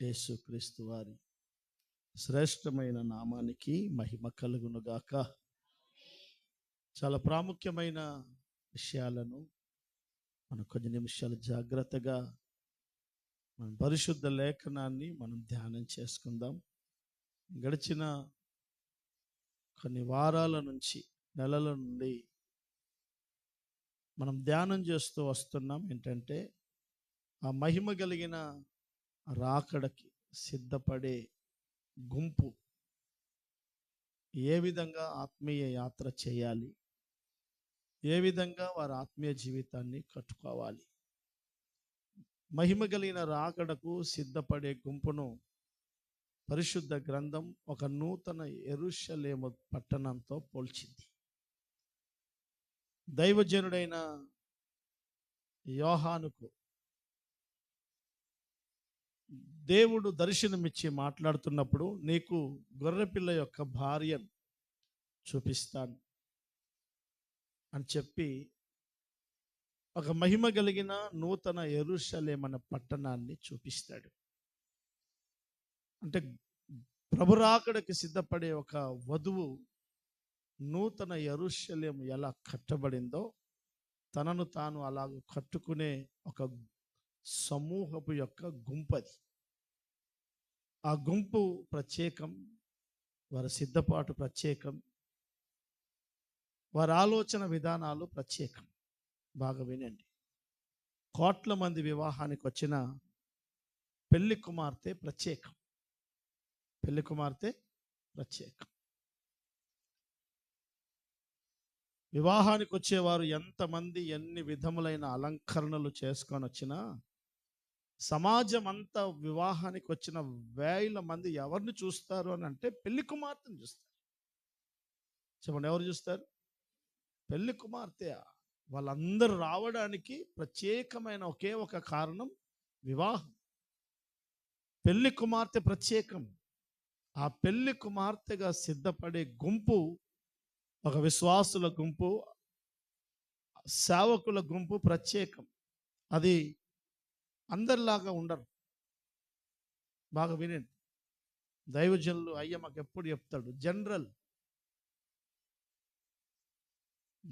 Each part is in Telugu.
యేసుక్రీస్తు వారి శ్రేష్టమైన నామానికి మహిమ కలుగునుగాక. చాలా ప్రాముఖ్యమైన విషయాలను మనం కొన్ని నిమిషాలు జాగ్రత్తగా మన పరిశుద్ధ లేఖనాన్ని మనం ధ్యానం చేసుకుందాం. గడిచిన కొన్ని వారాల నుంచి, నెలల నుండి మనం ధ్యానం చేస్తూ వస్తున్నాం. ఏంటంటే, ఆ మహిమ కలిగిన రాకడకి సిద్ధపడే గుంపు ఏ విధంగా ఆత్మీయ యాత్ర చేయాలి, ఏ విధంగా వారి ఆత్మీయ జీవితాన్ని కట్టుకోవాలి. మహిమ కలిగిన రాకడకు సిద్ధపడే గుంపును పరిశుద్ధ గ్రంథం ఒక నూతన యెరూషలేము పట్టణంతో పోల్చింది. దైవజనుడైన యోహానుకు దేవుడు దర్శనమిచ్చి మాట్లాడుతున్నప్పుడు, నీకు గొర్రెపిల్ల యొక్క భార్యను చూపిస్తాను అని చెప్పి ఒక మహిమ కలిగిన నూతన యెరూషలేము అనే పట్టణాన్ని చూపిస్తాడు. అంటే ప్రభు రాకడకి సిద్ధపడే ఒక వధువు నూతన యెరూషలేము ఎలా కట్టబడిందో, తనను తాను అలాగ కట్టుకునే ఒక సమూహపు యొక్క గుంపది. ఆ గుంపు ప్రత్యేకం, వారి సిద్ధపాటు ప్రత్యేకం, వారి ఆలోచన విధానాలు ప్రత్యేకం. బాగా వినండి. కోట్ల మంది వివాహానికి వచ్చిన పెళ్లి కుమార్తె ప్రత్యేకం. పెళ్లి కుమార్తె ప్రత్యేకం. వివాహానికి వచ్చేవారు ఎంతమంది ఎన్ని విధములైన అలంకరణలు చేసుకొని వచ్చినా, సమాజం అంతా వివాహానికి వచ్చిన వేల మంది ఎవరిని చూస్తారు అని అంటే పెళ్లి కుమార్తెను చూస్తారు. చెప్పండి, ఎవరు చూస్తారు? పెళ్లి కుమార్తె. వాళ్ళందరూ రావడానికి ప్రత్యేకమైన ఒకే ఒక కారణం వివాహం. పెళ్లి కుమార్తె ప్రత్యేకం. ఆ పెళ్లి కుమార్తెగా సిద్ధపడే గుంపు ఒక విశ్వాసుల గుంపు, సేవకుల గుంపు ప్రత్యేకం. అది అందరిలాగా ఉండరు. బాగా వినండి. దైవజనులు అయ్య మాకు ఎప్పుడు చెప్తాడు,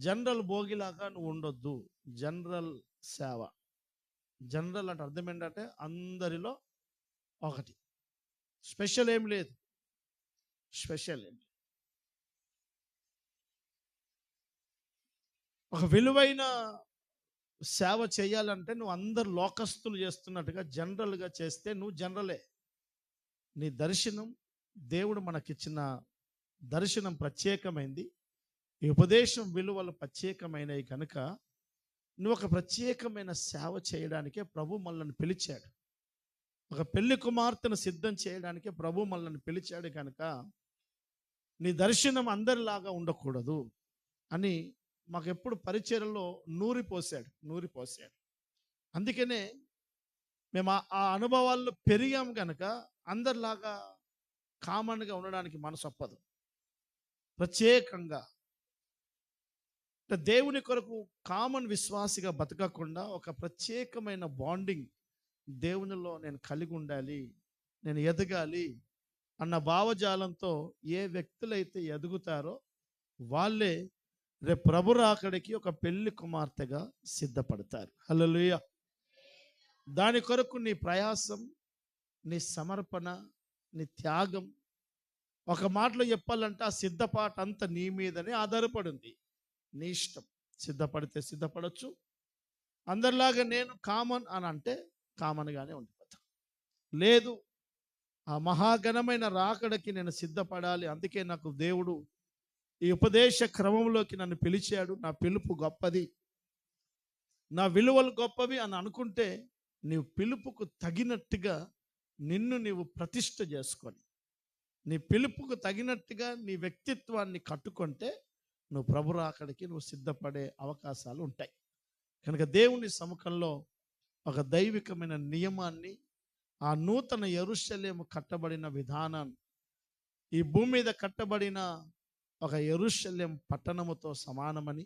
జనరల్ భోగిలాగా నువ్వు ఉండొద్దు. జనరల్ సేవ. జనరల్ అంటే అర్థం ఏంటంటే అందరిలో ఒకటి. స్పెషల్ ఏం లేదు. స్పెషల్ ఏం లేదు. ఒక విలువైన సేవ చేయాలంటే నువ్వు అందరు లోకస్తులు చేస్తున్నట్టుగా జనరల్గా చేస్తే నువ్వు జనరలే. నీ దర్శనం, దేవుడు మనకిచ్చిన దర్శనం ప్రత్యేకమైంది. ఈ ఉపదేశం విలువలు ప్రత్యేకమైనవి కనుక నువ్వు ఒక ప్రత్యేకమైన సేవ చేయడానికే ప్రభు మనల్ని పిలిచాడు. ఒక పెళ్లి కుమార్తెను సిద్ధం చేయడానికే ప్రభు మనల్ని పిలిచాడు కనుక నీ దర్శనం అందరిలాగా ఉండకూడదు అని మాకు ఎప్పుడు పరిచర్యలో నూరిపోసాడు. అందుకనే మేము ఆ అనుభవాల్లో పెరిగాం కనుక అందరిలాగా కామన్గా ఉండడానికి మనసు ఒప్పదు. ప్రత్యేకంగా దేవుని కొరకు కామన్ విశ్వాసిగా బతకకుండా ఒక ప్రత్యేకమైన బాండింగ్ దేవునిలో నేను కలిగి ఉండాలి, నేను ఎదగాలి అన్న భావజాలంతో ఏ వ్యక్తులైతే ఎదుగుతారో వాళ్ళే రేపు ప్రభు రాకడికి ఒక పెళ్లి కుమార్తెగా సిద్ధపడతారు. హల్లెలూయా. దాని కొరకు నీ ప్రయాసం, నీ సమర్పణ, నీ త్యాగం, ఒక మాటలో చెప్పాలంటే ఆ సిద్ధపాటు అంతా నీ మీదనే ఆధారపడింది. నీ ఇష్టం. సిద్ధపడితే సిద్ధపడవచ్చు. అందరిలాగా నేను కామన్ అని అంటే కామన్గానే ఉండిపోతా. లేదు, ఆ మహాఘనమైన రాకడకి నేను సిద్ధపడాలి, అందుకే నాకు దేవుడు ఈ ఉపదేశ క్రమంలోకి నన్ను పిలిచాడు, నా పిలుపు గొప్పది, నా విలువలు గొప్పవి అని అనుకుంటే నీవు పిలుపుకు తగినట్టుగా నిన్ను నీవు ప్రతిష్ఠ చేసుకొని, నీ పిలుపుకు తగినట్టుగా నీ వ్యక్తిత్వాన్ని కట్టుకుంటే నువ్వు ప్రభు రాకడికి నువ్వు సిద్ధపడే అవకాశాలు ఉంటాయి. కనుక దేవుని సముఖంలో ఒక దైవికమైన నియమాన్ని, ఆ నూతన యెరూషలేము కట్టబడిన విధానాన్ని, ఈ భూమి మీద కట్టబడిన ఒక యెరూషలేము పట్టణముతో సమానమని,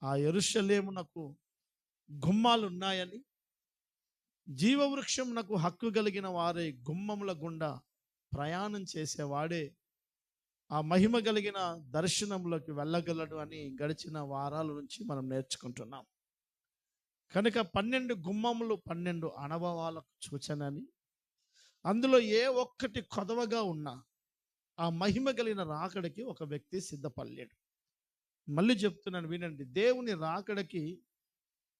ఆ యెరూషలేమునకు గుమ్మాలు ఉన్నాయని, జీవవృక్షమునకు హక్కు కలిగిన వారే గుమ్మముల గుండా ప్రయాణం చేసేవాడే ఆ మహిమ కలిగిన దర్శనంలోకి వెళ్ళగలడు అని గడిచిన వారాల నుంచి మనం నేర్చుకుంటున్నాం. కనుక 12 గుమ్మములు 12 అనుభవాలకు సూచనని, అందులో ఏ ఒక్కటి కొదవగా ఉన్నా ఆ మహిమ కలిగిన రాకడికి ఒక వ్యక్తి సిద్ధపడలేడు. మళ్ళీ చెప్తున్నాను వినండి, దేవుని రాకడికి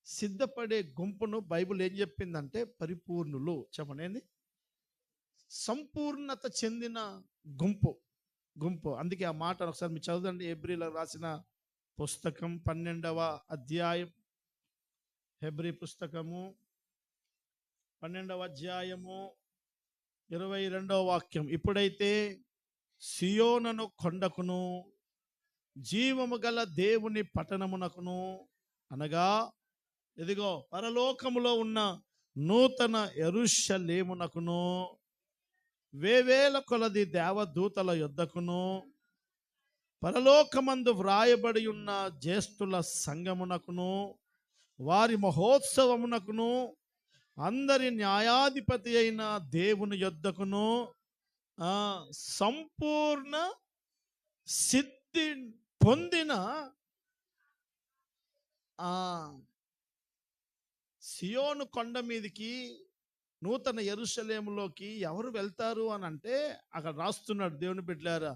సిద్ధపడే గుంపును బైబిల్ ఏం చెప్పిందంటే పరిపూర్ణులు. చెప్పండి ఏంది? సంపూర్ణత చెందిన గుంపు. అందుకే ఆ మాట ఒకసారి మీరు చదవండి. హెబ్రీలకు రాసిన పుస్తకం 12వ అధ్యాయం, హెబ్రీ పుస్తకము 12వ అధ్యాయము 22వ వాక్యం. ఇప్పుడైతే సియోనును కొండకును జీవము గల దేవుని పట్టణమునకును, అనగా ఇదిగో పరలోకములో ఉన్న నూతన యెరూషలేమునకును, వేవేల కొలది దేవదూతల యొద్దకును, పరలోకమందు వ్రాయబడి ఉన్న జ్యేష్ఠుల సంఘమునకును, వారి మహోత్సవమునకును, అందరి న్యాయాధిపతి అయిన దేవుని యొద్దకును, సంపూర్ణ సిద్ధి పొందిన సియోను కొండ మీదకి, నూతన యెరూషలేములోకి ఎవరు వెళ్తారు అని అంటే అక్కడ రాస్తున్నాడు దేవుని బిడ్డలారా,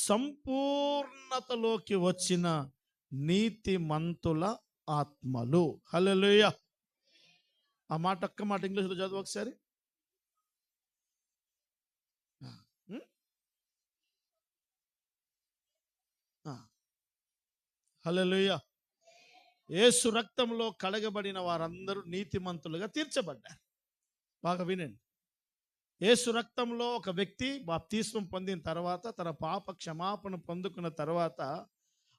సంపూర్ణతలోకి వచ్చిన నీతిమంతుల ఆత్మలు. హల్లెలూయా. ఆ మాట ఒక్క మాట ఇంగ్లీష్లో చదువు ఒకసారి. హల్లెలూయా. యేసు రక్తంలో కడగబడిన వారందరూ నీతిమంతులుగా తీర్చబడ్డారు. బాగా వినండి, యేసు రక్తంలో ఒక వ్యక్తి బాప్తిస్మం పొందిన తర్వాత, తన పాప క్షమాపణ పొందుకున్న తర్వాత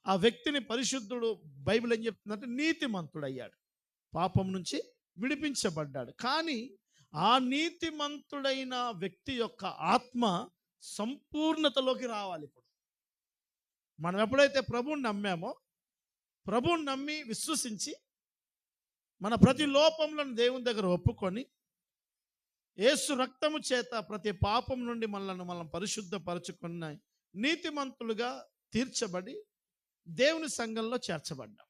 ఆ వ్యక్తిని పరిశుద్ధుడు, బైబిల్ ఏం చెప్తుందంటే నీతిమంతుడు అయ్యాడు, పాపం నుంచి విడిపించబడ్డాడు. కానీ ఆ నీతిమంతుడైన వ్యక్తి యొక్క ఆత్మ సంపూర్ణతలోకి రావాలి. ఇప్పుడు మనం ఎప్పుడైతే ప్రభువుని నమ్మామో, ప్రభువుని నమ్మి విశ్వసించి మన ప్రతి లోపంలను దేవుని దగ్గర ఒప్పుకొని యేసు రక్తము చేత ప్రతి పాపం నుండి మనం పరిశుద్ధపరచుకున్న నీతిమంతులుగా తీర్చబడి దేవుని సంఘంలో చేర్చబడ్డాం.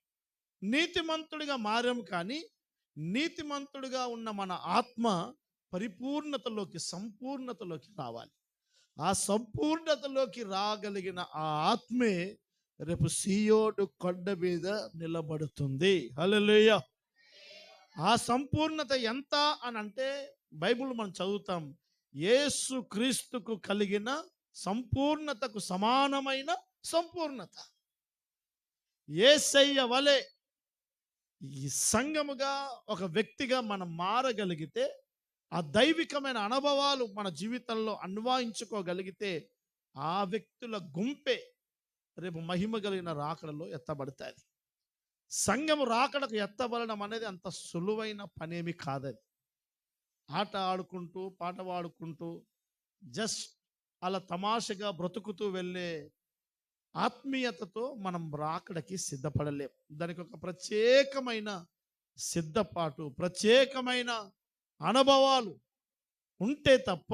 నీతిమంతుడిగా మారాం, కానీ నీతిమంతుడిగా ఉన్న మన ఆత్మ పరిపూర్ణతలోకి, సంపూర్ణతలోకి రావాలి. ఆ సంపూర్ణతలోకి రాగలిగిన ఆ ఆత్మే రేపు సియోను కొండ మీద నిలబడుతుంది. హల్లెలూయా. ఆ సంపూర్ణత ఎంత అని అంటే బైబిల్ మనం చదువుతాం, యేసు క్రీస్తుకు కలిగిన సంపూర్ణతకు సమానమైన సంపూర్ణత. యేసయ్య వలె ఈ సంఘముగా ఒక వ్యక్తిగా మనం మారగలిగితే, ఆ దైవికమైన అనుభవాలు మన జీవితంలో అన్వయించుకోగలిగితే, ఆ వ్యక్తుల గుంపే రేపు మహిమ కలిగిన రాకడలో ఎత్తబడతాయి. సంఘము రాకడకు ఎత్తబడడం అనేది అంత సులువైన పనేమి కాదది. ఆట ఆడుకుంటూ పాట పాడుకుంటూ జస్ట్ అలా తమాషగా బ్రతుకుతూ వెళ్ళే ఆత్మీయతతో మనం రాకడకి సిద్ధపడలేం. దానికి ఒక ప్రత్యేకమైన సిద్ధపాటు, ప్రత్యేకమైన అనుభవాలు ఉంటే తప్ప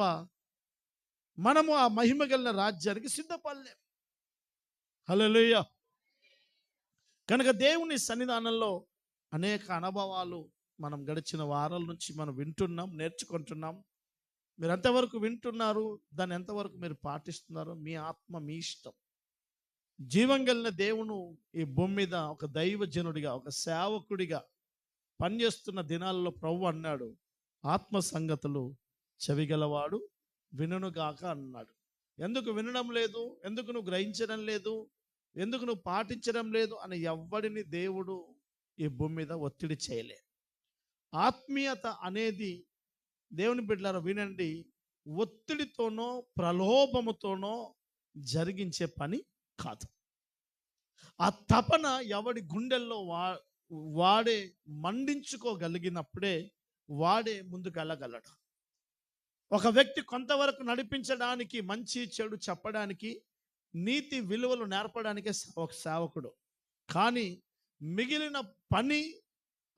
మనము ఆ మహిమ కలిగిన రాజ్యానికి సిద్ధపడలేం. హల్లెలూయా. కనుక దేవుని సన్నిధానంలో అనేక అనుభవాలు మనం గడిచిన వారాల నుంచి మనం వింటున్నాం, నేర్చుకుంటున్నాం. మీరు ఎంతవరకు వింటున్నారు, దాన్ని ఎంతవరకు మీరు పాటిస్తున్నారో మీ ఆత్మ, మీ ఇష్టం. జీవం కలిగిన దేవుడు ఈ భూమి మీద ఒక దైవజనుడిగా, ఒక సేవకుడిగా పనిచేస్తున్న దినాల్లో ప్రభువు అన్నాడు, ఆత్మ సంగతులు చెవిగలవాడు వినుగాక అన్నాడు. ఎందుకు వినడం లేదు, ఎందుకు నువ్వు గ్రహించడం లేదు, ఎందుకు నువ్వు పాటించడం లేదు అని ఎవ్వడిని దేవుడు ఈ భూమి మీద ఒత్తిడి చేయలే. ఆత్మీయత అనేది దేవుని బిడ్డలారా వినండి, ఒత్తిడితోనో ప్రలోభముతోనో జరిగించే పని కాదు. ఆ తపన ఎవడి గుండెల్లో వాడే మండించుకోగలిగినప్పుడే వాడే ముందుకు వెళ్ళగలడు. ఒక వ్యక్తి కొంతవరకు నడిపించడానికి, మంచి చెడు చెప్పడానికి, నీతి విలువలు నేర్పడానికే ఒక సేవకుడు. కానీ మిగిలిన పని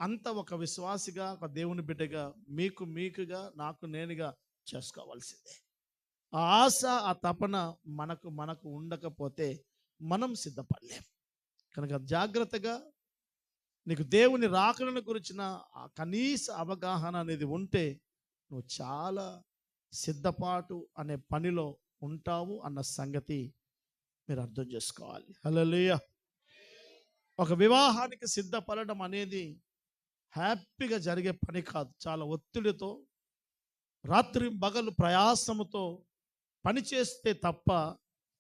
అంత ఒక విశ్వాసిగా, ఒక దేవుని బిడ్డగా, మీకు మీకుగా, నాకు నేనుగా చేసుకోవాల్సిందే. ఆ ఆశ, ఆ తపన మనకు మనకు ఉండకపోతే మనం సిద్ధపడలేం. కనుక జాగ్రత్తగా నీకు దేవుని రాకడను గురించిన ఆ కనీస అవగాహన అనేది ఉంటే నువ్వు చాలా సిద్ధపాటు అనే పనిలో ఉంటావు అన్న సంగతి మీరు అర్థం చేసుకోవాలి. హల్లెలూయా. ఒక వివాహానికి సిద్ధపడడం అనేది హ్యాపీగా జరిగే పని కాదు. చాలా ఒత్తిడితో, రాత్రి పగలు ప్రయాసముతో పని చేస్తే తప్ప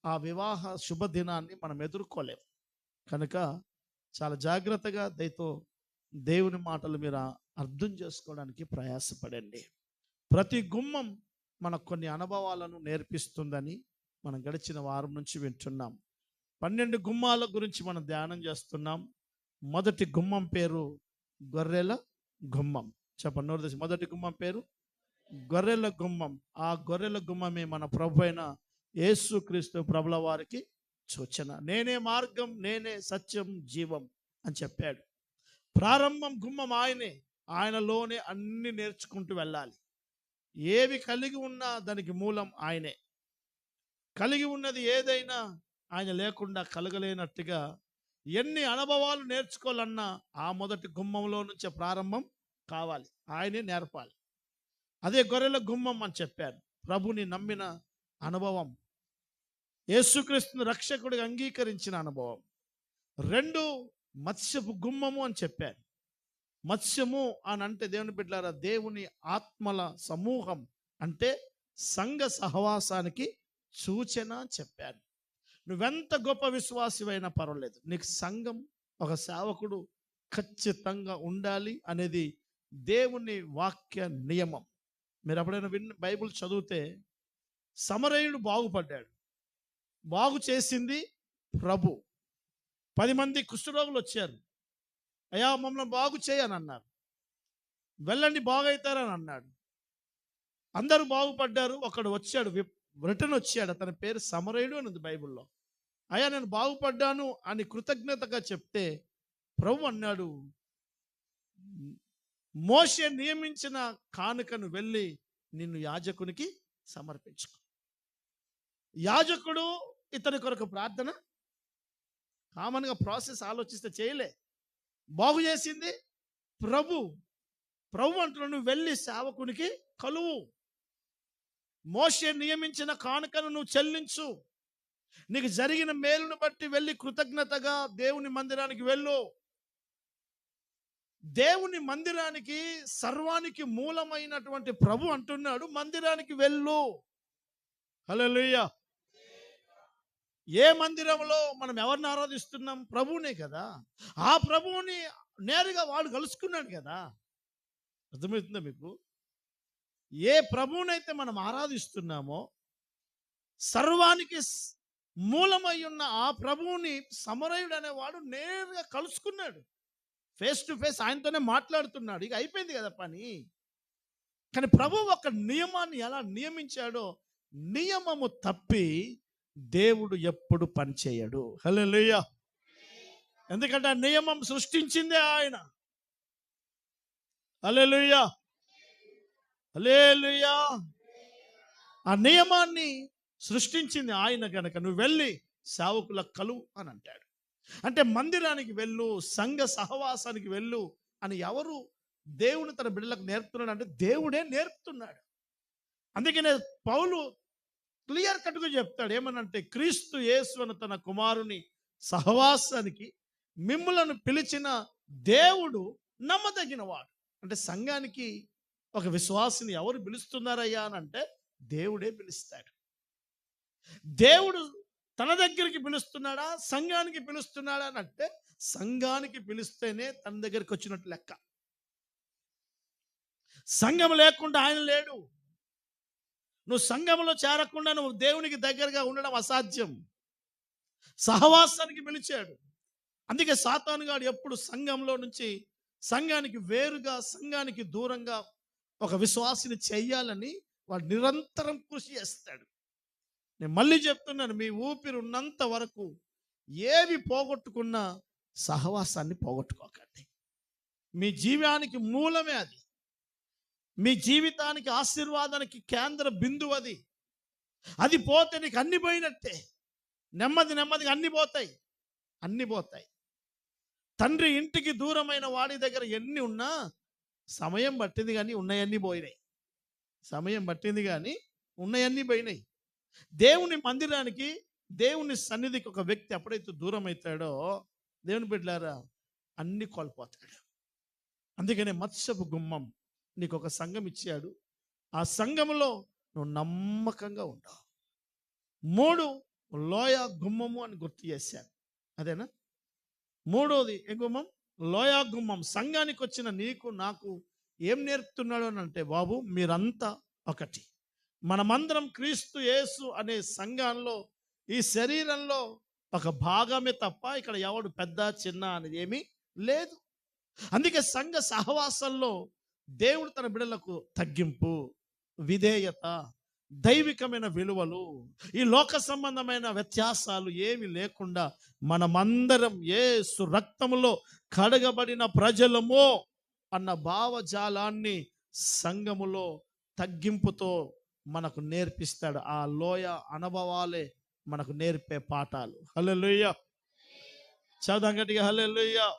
ఆ వివాహ శుభదినాన్ని మనం ఎదుర్కోలేం. కనుక చాలా జాగ్రత్తగా దేవుని మాటలు మీరు అర్థం చేసుకోవడానికి ప్రయాసపడండి. ప్రతి గుమ్మం మనకు కొన్ని అనుభవాలను నేర్పిస్తుందని మనం గడిచిన వారం నుంచి వింటున్నాం. 12 గుమ్మాల గురించి మనం ధ్యానం చేస్తున్నాం. మొదటి గుమ్మం పేరు గొర్రెల గుమ్మం. చెప్పండి. మొదటి గుమ్మం పేరు గొర్రెల గుమ్మం. ఆ గొర్రెల గుమ్మమే మన ప్రభు అయిన యేసుక్రీస్తు ప్రభుల వారికి సూచన. నేనే మార్గం, నేనే సత్యం, జీవం అని చెప్పాడు. ప్రారంభం గుమ్మం ఆయనే. ఆయనలోనే అన్ని నేర్చుకుంటూ వెళ్ళాలి. ఏవి కలిగి ఉన్నా దానికి మూలం ఆయనే. కలిగి ఉన్నది ఏదైనా ఆయన లేకుండా కలగలేనట్టుగా ఎన్ని అనుభవాలు నేర్చుకోవాలన్నా ఆ మొదటి గుమ్మంలో నుంచే ప్రారంభం కావాలి. ఆయనే నేర్పాలి. అదే గొర్రెల గుమ్మం అని చెప్పారు. ప్రభుని నమ్మిన అనుభవం, యేసుక్రీస్తును రక్షకుడిగా అంగీకరించిన అనుభవం. 2 మత్స్యపు గుమ్మము అని చెప్పారు. మత్స్యము అని అంటే దేవుని బిడ్డలారా, దేవుని ఆత్మల సమూహం అంటే సంఘ సహవాసానికి సూచన చెప్పారు. నువ్వెంత గొప్ప విశ్వాసివైనా పర్వాలేదు, నీకు సంఘం, ఒక సేవకుడు ఖచ్చితంగా ఉండాలి అనేది దేవుని వాక్య నియమం. మీరు ఎప్పుడైనా బైబిల్ చదివితే సమరయుడు బాగుపడ్డాడు. బాగు చేసింది ప్రభు. 10 మంది కుష్ఠరోగులు వచ్చారు. అయ్యా మమ్మల్ని బాగు చేయని అన్నారు. వెళ్ళండి బాగవుతారని అన్నాడు. అందరూ బాగుపడ్డారు. ఒకడు వచ్చాడు, రిటర్న్ వచ్చాడు. అతని పేరు సమరయుడు అని ఉంది బైబిల్లో. అయ్యా నేను బాగుపడ్డాను అని కృతజ్ఞతగా చెప్తే ప్రభు అన్నాడు, మోషే నియమించిన కానుకను వెళ్ళి నిన్ను యాజకునికి సమర్పించుకో. యాజకుడు ఇతని కొరకు ప్రార్థన కామన్గా ప్రాసెస్ ఆలోచిస్తే చేయలే. బాగు చేసింది ప్రభు. ప్రభు అంటున్నాడు, నువ్వు వెళ్ళి సేవకునికి కలువు. మోషే నియమించిన కానుకను నువ్వు చెల్లించు. నీకు జరిగిన మేలును బట్టి వెళ్ళి కృతజ్ఞతగా దేవుని మందిరానికి వెళ్ళు. దేవుని మందిరానికి, సర్వానికి మూలమైనటువంటి ప్రభు అంటున్నాడు, మందిరానికి వెళ్ళు. హల్లెలూయా. ఏ మందిరంలో మనం ఎవరిని ఆరాధిస్తున్నాం? ప్రభువునే కదా. ఆ ప్రభువుని నేరుగా వాడు కలుసుకున్నాడు కదా. అర్థమవుతుందా మీకు? ఏ ప్రభువునైతే మనం ఆరాధిస్తున్నామో, సర్వానికి మూలమై ఉన్న ఆ ప్రభువుని సమరయుడు అనేవాడు నేరుగా కలుసుకున్నాడు. ఫేస్ టు ఫేస్ ఆయనతోనే మాట్లాడుతున్నాడు. ఇక అయిపోయింది కదా పని. కానీ ప్రభు ఒక నియమాన్ని ఎలా నియమించాడో, నియమము తప్పి దేవుడు ఎప్పుడు పనిచేయడు. హల్లెలూయా. ఎందుకంటే ఆ నియమం సృష్టించిందే ఆయన. హల్లెలూయా, హల్లెలూయా. ఆ నియమాన్ని సృష్టించింది ఆయన కనుక నువ్వు వెళ్ళి సేవకుల కలువు అని అంటాడు. అంటే మందిరానికి వెళ్ళు, సంఘ సహవాసానికి వెళ్ళు అని ఎవరు దేవుని తన బిడ్డలకు నేర్పుతున్నాడు అంటే దేవుడే నేర్పుతున్నాడు. అందుకనే పౌలు క్లియర్ కట్గా చెప్తాడు. ఏమనంటే, క్రీస్తు యేసు అను తన కుమారుని సహవాసానికి మిమ్ములను పిలిచిన దేవుడు నమ్మదగినవాడు. అంటే సంఘానికి ఒక విశ్వాసిని ఎవరు పిలుస్తున్నారయ్యా అని అంటే దేవుడే పిలుస్తాడు. దేవుడు తన దగ్గరికి పిలుస్తున్నాడా, సంఘానికి పిలుస్తున్నాడా అని అంటే సంఘానికి పిలిస్తేనే తన దగ్గరికి వచ్చినట్టు లెక్క. సంఘం లేకుండా ఆయన లేడు. నువ్వు సంఘంలో చేరకుండా నువ్వు దేవునికి దగ్గరగా ఉండడం అసాధ్యం. సహవాసానికి పిలిచాడు. అందుకే సాతానుగాడు ఎప్పుడు సంఘంలో నుంచి సంఘానికి వేరుగా, సంఘానికి దూరంగా ఒక విశ్వాసిని చెయ్యాలని వాడు నిరంతరం కృషి చేస్తాడు. నేను మళ్ళీ చెప్తున్నాను, మీ ఊపిరి ఉన్నంత వరకు ఏవి పోగొట్టుకున్నా సహవాసాన్ని పోగొట్టుకోకండి. మీ జీవానికి మూలమే అది. మీ జీవితానికి ఆశీర్వాదానికి కేంద్ర బిందువు అది. అది పోతే నీకు అన్ని పోయినట్టే. నెమ్మదిగా అన్ని పోతాయి, అన్ని పోతాయి. తండ్రి ఇంటికి దూరమైన వాడి దగ్గర ఎన్ని ఉన్నా సమయం పట్టింది కానీ ఉన్నాయన్నీ పోయినాయి. సమయం పట్టింది కానీ ఉన్నాయన్నీ పోయినాయి. దేవుని మందిరానికి, దేవుని సన్నిధికి ఒక వ్యక్తి ఎప్పుడైతే దూరం అవుతాడో, దేవుని బిడ్డలారా, అన్ని కోల్పోతాడు. అందుకనే మత్స్యపు గుమ్మం నీకు ఒక సంఘం ఇచ్చాడు. ఆ సంఘములో నువ్వు నమ్మకంగా ఉంటావు. 3 లోయ గుమ్మము అని గుర్తు చేశాను. అదేనా? 3వది ఏ గుమ్మం? లోయ గుమ్మం. సంఘానికి వచ్చిన నీకు నాకు ఏం నేర్పుతున్నాడు అని అంటే, బాబు మీరంతా ఒకటి. మనమందరం క్రీస్తు యేసు అనే సంఘంలో, ఈ శరీరంలో ఒక భాగమే తప్ప ఇక్కడ ఎవడు పెద్ద చిన్న అనేది ఏమీ లేదు. అందుకే సంఘ సహవాసంలో దేవుడు తన బిడ్డలకు తగ్గింపు, విధేయత, దైవికమైన విలువలు, ఈ లోక సంబంధమైన వ్యత్యాసాలు ఏమి లేకుండా మనమందరం యేసు రక్తములో కడగబడిన ప్రజలము అన్న భావజాలాన్ని సంఘములో తగ్గింపుతో మనకు నేర్పిస్తాడు. ఆ లోయ అనుభవాలే మనకు నేర్పే పాఠాలు. హల్లెలూయా. చదువు గట్టిగా హల్లెలూయా.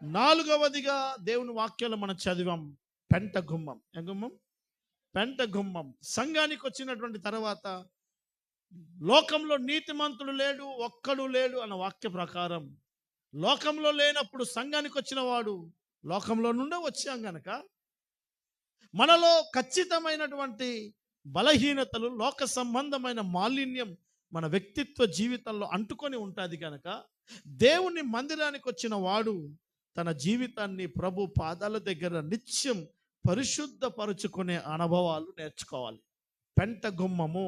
4వదిగా దేవుని వాక్యాలు మనం చదివాం, పెంట గుమ్మం. ఏ గుమ్మం? పెంట గుమ్మం. సంఘానికి వచ్చినటువంటి తర్వాత లోకంలో నీతిమంతుడు లేడు, ఒక్కడు లేడు అన్న వాక్య ప్రకారం, లోకంలో లేనప్పుడు సంఘానికి వచ్చిన వాడు లోకంలో నుండే వచ్చాం గనక మనలో ఖచ్చితమైనటువంటి బలహీనతలు, లోక సంబంధమైన మాలిన్యం మన వ్యక్తిత్వ జీవితంలో అంటుకొని ఉంటుంది కనుక దేవుని మందిరానికి వచ్చిన వాడు తన జీవితాన్ని ప్రభు పాదాల దగ్గర నిత్యం పరిశుద్ధపరుచుకునే అనుభవాలు నేర్చుకోవాలి. పెంట గుమ్మము.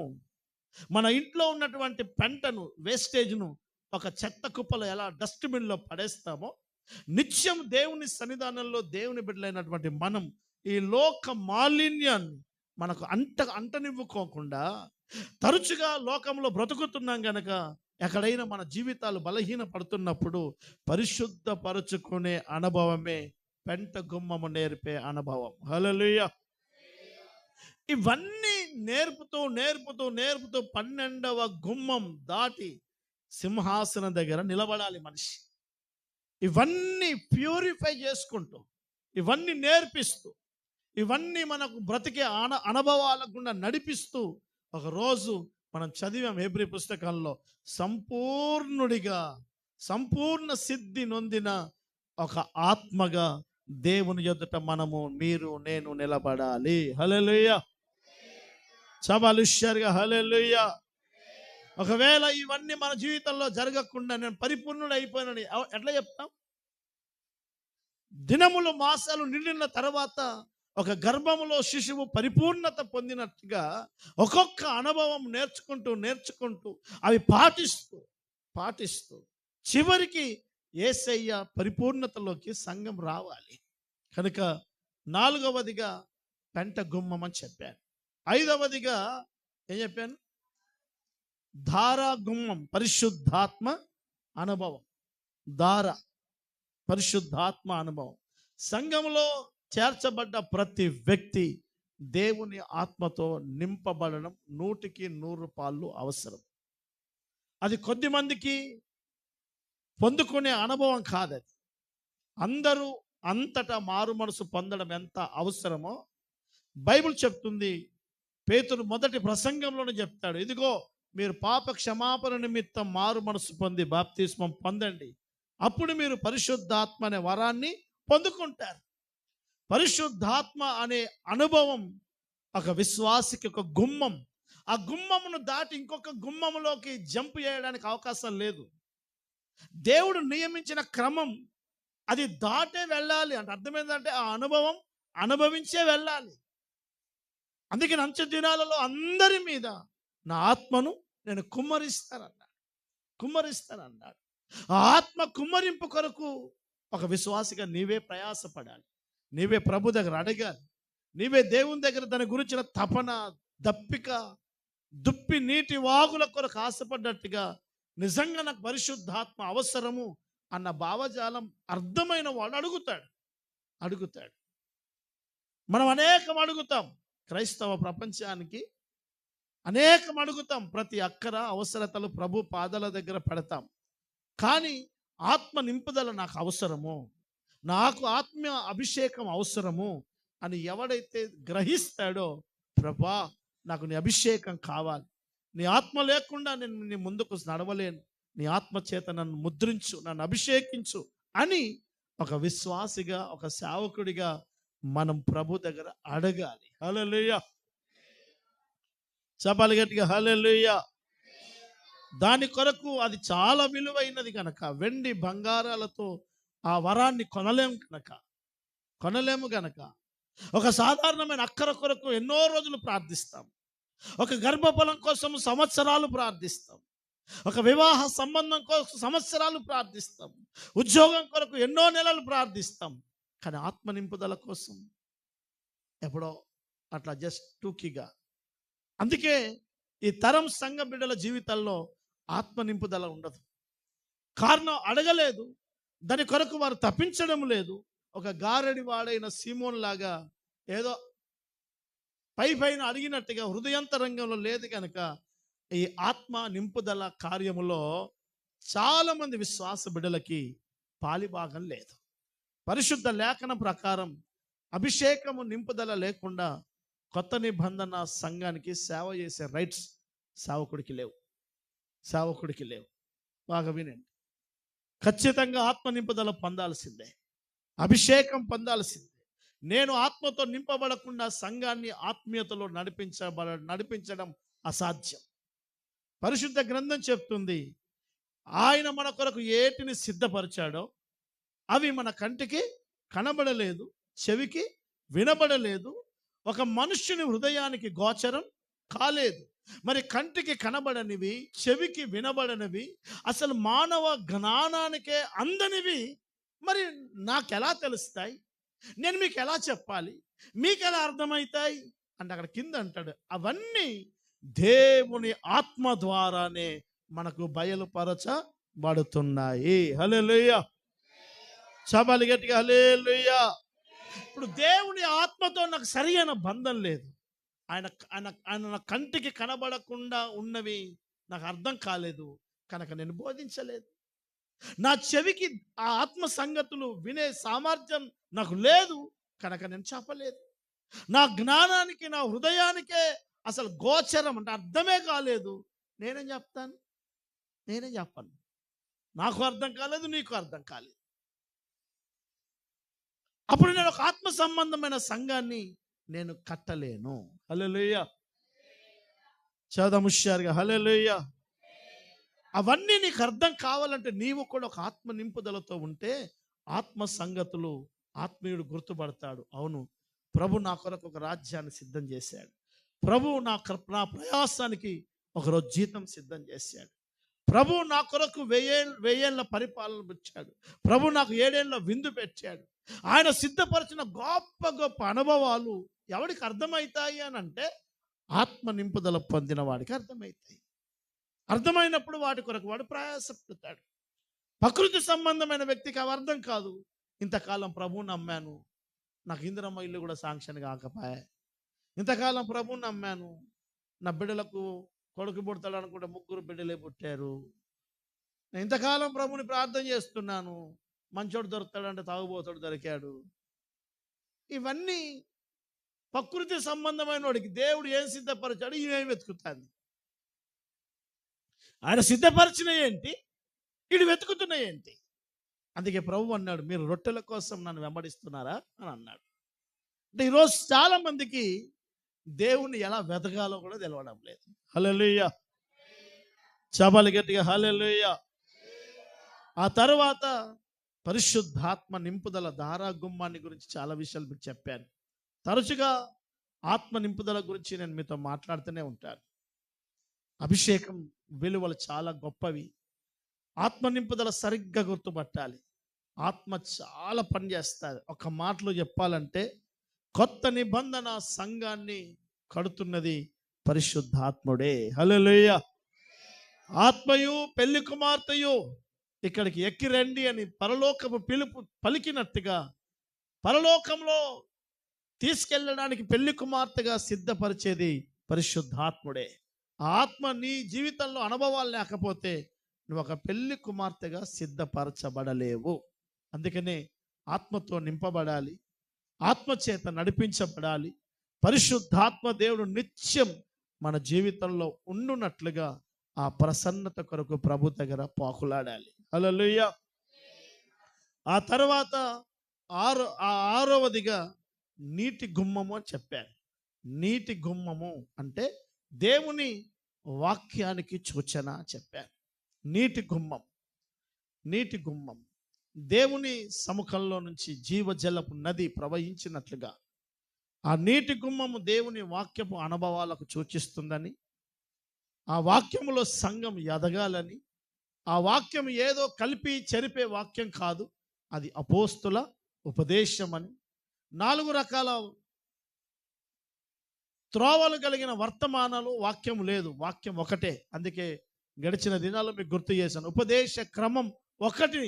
మన ఇంట్లో ఉన్నటువంటి పెంటను, వేస్టేజ్ను ఒక చెత్త కుప్పలో ఎలా డస్ట్బిన్లో పడేస్తామో, నిత్యం దేవుని సన్నిధానంలో దేవుని బిడ్డలైనటువంటి మనం ఈ లోక మాలిన్యాన్ని మనకు అంటనివ్వుకోకుండా, తరచుగా లోకంలో బ్రతుకుతున్నాం గనక ఎక్కడైనా మన జీవితాలు బలహీన పడుతున్నప్పుడు పరిశుద్ధపరుచుకునే అనుభవమే పెంట గుమ్మము నేర్పే అనుభవం. హల్లెలూయా. ఇవన్నీ నేర్పుతూ 12వ గుమ్మం దాటి సింహాసనం దగ్గర నిలబడాలి మనిషి. ఇవన్నీ ప్యూరిఫై చేసుకుంటూ, ఇవన్నీ నేర్పిస్తూ, ఇవన్నీ మనకు బ్రతికే అనుభవాల గుండా నడిపిస్తూ, ఒకరోజు మనం చదివాం హెబ్రీ పుస్తకంలో, సంపూర్ణుడిగా, సంపూర్ణ సిద్ధి నొందిన ఒక ఆత్మగా దేవుని ఎదుట మనము, మీరు, నేను నిలబడాలి. హల్లెలూయా. చబలుష్యర్గా హల్లెలూయా. ఒకవేళ ఇవన్నీ మన జీవితంలో జరగకుండా నేను పరిపూర్ణుడు అయిపోయినని ఎట్లా చెప్తాం? దినములు మాసాలు నిండిన తర్వాత ఒక గర్భములో శిశువు పరిపూర్ణత పొందినట్టుగా ఒక్కొక్క అనుభవం నేర్చుకుంటూ అవి పాటిస్తూ చివరికి యేసయ్య పరిపూర్ణతలోకి సంఘం రావాలి. కనుక 4వదిగా పెంట గుమ్మం అని చెప్పాను. 5వదిగా ఏం చెప్పాను? ధారా గుమ్మం, పరిశుద్ధాత్మ అనుభవం. పరిశుద్ధాత్మ అనుభవం. సంఘంలో చేర్చబడ్డ ప్రతి వ్యక్తి దేవుని ఆత్మతో నింపబడడం 100% అవసరం. అది కొద్ది మందికి పొందుకునే అనుభవం కాదది. అందరూ అంతటా మారు మనసు పొందడం ఎంత అవసరమో బైబిల్ చెప్తుంది. పేతురు మొదటి ప్రసంగంలోనే చెప్తాడు, ఇదిగో మీరు పాప క్షమాపణ నిమిత్తం మారు మనసు పొంది బాప్తిస్మం పొందండి, అప్పుడు మీరు పరిశుద్ధాత్మ అనే వరాన్ని పొందుకుంటారు. పరిశుద్ధాత్మ అనే అనుభవం ఒక విశ్వాసికి ఒక గుమ్మం. ఆ గుమ్మమును దాటి ఇంకొక గుమ్మములోకి జంప్ చేయడానికి అవకాశం లేదు. దేవుడు నియమించిన క్రమం అది దాటే వెళ్ళాలి. అంటే అర్థమైందంటే ఆ అనుభవం అనుభవించే వెళ్ళాలి. అందుకని అంచె దినాలలో అందరి మీద నా ఆత్మను నేను కుమ్మరిస్తానన్నాడు. ఆ ఆత్మ కుమ్మరింపు కొరకు ఒక విశ్వాసిగా నీవే ప్రయాసపడాలి. నీవే ప్రభు దగ్గర అడగాలి. నీవే దేవుని దగ్గర దాని గురించిన తపన, దప్పిక, దుప్పి నీటి వాగుల కొరకు ఆశపడ్డట్టుగా నిజంగా నాకు పరిశుద్ధాత్మ అవసరము అన్న భావజాలం అర్థమైన వాడు అడుగుతాడు. అడుగుతాడు. మనం అనేకం అడుగుతాం. క్రైస్తవ ప్రపంచానికి అనేకం అడుగుతాం. ప్రతి అక్కర అవసరతలు ప్రభు పాదాల దగ్గర పెడతాం. కానీ ఆత్మ నింపుదల నాకు అవసరము, నాకు ఆత్మ అభిషేకం అవసరము అని ఎవడైతే గ్రహిస్తాడో, ప్రభా నాకు నీ అభిషేకం కావాలి, నీ ఆత్మ లేకుండా నేను నీ ముందుకు నడవలేను, నీ ఆత్మ చేత నన్ను ముద్రించు, నన్ను అభిషేకించు అని ఒక విశ్వాసిగా, ఒక సేవకుడిగా మనం ప్రభు దగ్గర అడగాలి. హల్లెలూయా. చెప్పాలి గట్టిగా హల్లెలూయా. దాని కొరకు అది చాలా విలువైనది కనుక, వెండి బంగారాలతో ఆ వరాన్ని కొనలేము గనక ఒక సాధారణమైన అక్కర కొరకు ఎన్నో రోజులు ప్రార్థిస్తాం. ఒక గర్భఫలం కోసం సంవత్సరాలు ప్రార్థిస్తాం. ఒక వివాహ సంబంధం కోసం సంవత్సరాలు ప్రార్థిస్తాం. ఉద్యోగం కొరకు ఎన్నో నెలలు ప్రార్థిస్తాం. కానీ ఆత్మ నింపుదల కోసం ఎప్పుడో అట్లా జస్ట్ టూకీగా. అందుకే ఈ తరం సంఘ బిడ్డల జీవితాల్లో ఆత్మ నింపుదల ఉండదు. కారణం అడగలేదు, దాని కొరకు వారు తప్పించడం లేదు. ఒక గారడి వాడైన సీమోన్ లాగా ఏదో పైన అడిగినట్టుగా హృదయంతరంగంలో లేదు కనుక ఈ ఆత్మ నింపుదల కార్యములో చాలా మంది విశ్వాస బిడ్డలకి పాలిభాగం లేదు. పరిశుద్ధ లేఖన ప్రకారం అభిషేకము నింపుదల లేకుండా కొత్త నిబంధన సంఘానికి సేవ చేసే రైట్స్ సేవకుడికి లేవు. బాగా వినండి. ఖచ్చితంగా ఆత్మ నింపుదల పొందాల్సిందే, అభిషేకం పొందాల్సిందే. నేను ఆత్మతో నింపబడకుండా సంఘాన్ని ఆత్మీయతలో నడిపించడం అసాధ్యం. పరిశుద్ధ గ్రంథం చెప్తుంది, ఆయన మన కొరకు ఏటిని సిద్ధపరిచాడో అవి మన కంటికి కనబడలేదు, చెవికి వినబడలేదు, ఒక మనుష్యుని హృదయానికి గోచరం కాలేదు. మరి కంటికి కనబడనివి, చెవికి వినబడనివి, అసలు మానవ జ్ఞానానికే అందనివి మరి నాకెలా తెలుస్తాయి? నేను మీకు ఎలా చెప్పాలి? మీకు ఎలా అర్థమవుతాయి అంటే అక్కడ కింద అంటాడు, అవన్నీ దేవుని ఆత్మ ద్వారానే మనకు బయలుపరచబడుతున్నాయి. హల్లెలూయా. చపాలి గట్టిగా హల్లెలూయా. ఇప్పుడు దేవుని ఆత్మతో నాకు సరి అయిన బంధం లేదు. ఆయన ఆయన ఆయన నా కంటికి కనబడకుండా ఉన్నవి నాకు అర్థం కాలేదు కనుక నేను బోధించలేదు. నా చెవికి ఆ ఆత్మ సంగతులు వినే సామర్థ్యం నాకు లేదు కనుక నేను చెప్పలేదు. నా జ్ఞానానికి, నా హృదయానికే అసలు గోచరం అంటే అర్థమే కాలేదు, నేనేం చెప్పను. నాకు అర్థం కాలేదు, నీకు అర్థం కాలేదు. అప్పుడు నేను ఒక ఆత్మ సంబంధమైన సంఘాన్ని నేను కట్టలేను. హల్లెలూయా. చదముష్యారుగా హల్లెలూయా. అవన్నీ నీకు అర్థం కావాలంటే నీవు కూడా ఒక ఆత్మ నింపుదలతో ఉంటే ఆత్మ సంగతులు ఆత్మీయుడు గుర్తుపడతాడు. అవును, ప్రభు నా కొరకు ఒక రాజ్యాన్ని సిద్ధం చేశాడు, ప్రభు నా ప్రయాసానికి ఒకరోజు జీతం సిద్ధం చేశాడు, ప్రభు నా కొరకు 1000 పరిపాలన ఇచ్చాడు, ప్రభు నాకు 7 ఏళ్ళ విందు పెట్టాడు. ఆయన సిద్ధపరిచిన గొప్ప గొప్ప అనుభవాలు ఎవడికి అర్థమవుతాయి అని అంటే ఆత్మ నింపుదల పొందిన వాడికి అర్థమవుతాయి. అర్థమైనప్పుడు వాటి కొరకు వాడు ప్రయాసపడతాడు. ప్రకృతి సంబంధమైన వ్యక్తికి అవి అర్థం కాదు. ఇంతకాలం ప్రభువుని నమ్మాను, నాకు ఇందిరమ్మ ఇల్లు కూడా శాంక్షన్ కాకపోయా. ఇంతకాలం ప్రభువుని నమ్మాను, నా బిడ్డలకు కొడుకు పుడతాడు అనుకుంటే 3 బిడ్డలే పుట్టారు. నేను ఇంతకాలం ప్రభుని ప్రార్థన చేస్తున్నాను, మంచోడు దొరుకుతాడంటే తాగుబోతాడు దొరికాడు. ఇవన్నీ ప్రకృతి సంబంధమైన వాడికి దేవుడు ఏం సిద్ధపరిచాడు ఇవేం వెతుకుతాను. ఆయన సిద్ధపరిచిన ఏంటి, వీడు వెతుకుతున్నా ఏంటి? అందుకే ప్రభు అన్నాడు, మీరు రొట్టెల కోసం నన్ను వెంబడిస్తున్నారా అని అన్నాడు. అంటే ఈరోజు చాలా మందికి దేవుణ్ణి ఎలా వెతకాలో కూడా తెలవడం లేదు. హల్లెలూయా. చపాలి గట్టిగా హల్లెలూయా. ఆ తర్వాత పరిశుద్ధాత్మ నింపుదల ధారాగుమ్మాన్ని గురించి చాలా విషయాలు మీకు చెప్పాను. తరచుగా ఆత్మ నింపుదల గురించి నేను మీతో మాట్లాడుతూనే ఉంటాను. అభిషేకం విలువలు చాలా గొప్పవి. ఆత్మ నింపుదల సరిగ్గా గుర్తుపట్టాలి. ఆత్మ చాలా పనిచేస్తుంది. ఒక మాటలో చెప్పాలంటే కొత్త నిబంధన సంఘాన్ని కడుతున్నది పరిశుద్ధాత్ముడే. హల్లెలూయా. ఆత్మయు పెళ్లి కుమార్తెయు ఇక్కడికి ఎక్కి రండి అని పరలోకపు పిలుపు పలికినట్టుగా పరలోకంలో తీసుకెళ్ళడానికి పెళ్లి కుమార్తెగా సిద్ధపరిచేది పరిశుద్ధాత్ముడే. ఆ ఆత్మ నీ జీవితంలో అనుభవాలు లేకపోతే నువ్వు ఒక పెళ్లి కుమార్తెగా సిద్ధపరచబడలేవు. అందుకనే ఆత్మతో నింపబడాలి, ఆత్మ చేత నడిపించబడాలి. పరిశుద్ధాత్మ దేవుడు నిత్యం మన జీవితంలో ఉండునట్లుగా ఆ ప్రసన్నత కొరకు ప్రభు దగ్గర పాకులాడాలి. హల్లెలూయా. ఆ తర్వాత ఆరవదిగా నీటి గుమ్మము అని చెప్పాను. నీటి గుమ్మము అంటే దేవుని వాక్యానికి సూచన చెప్పాను. నీటి గుమ్మం, నీటి గుమ్మం దేవుని సముఖంలో నుంచి జీవజలపు నది ప్రవహించినట్లుగా ఆ నీటి గుమ్మము దేవుని వాక్యపు అనుభవాలకు సూచిస్తుందని, ఆ వాక్యములో సంఘం ఎదగాలని, ఆ వాక్యం ఏదో కలిపి చెరిపే వాక్యం కాదు, అది అపోస్తుల ఉపదేశం అని, 4 రకాల త్రోవలు కలిగిన వర్తమానాలు వాక్యం లేదు, వాక్యం ఒకటే. అందుకే గడిచిన దినాల్లో మీకు గుర్తు చేశాను, ఉపదేశ క్రమం ఒకటి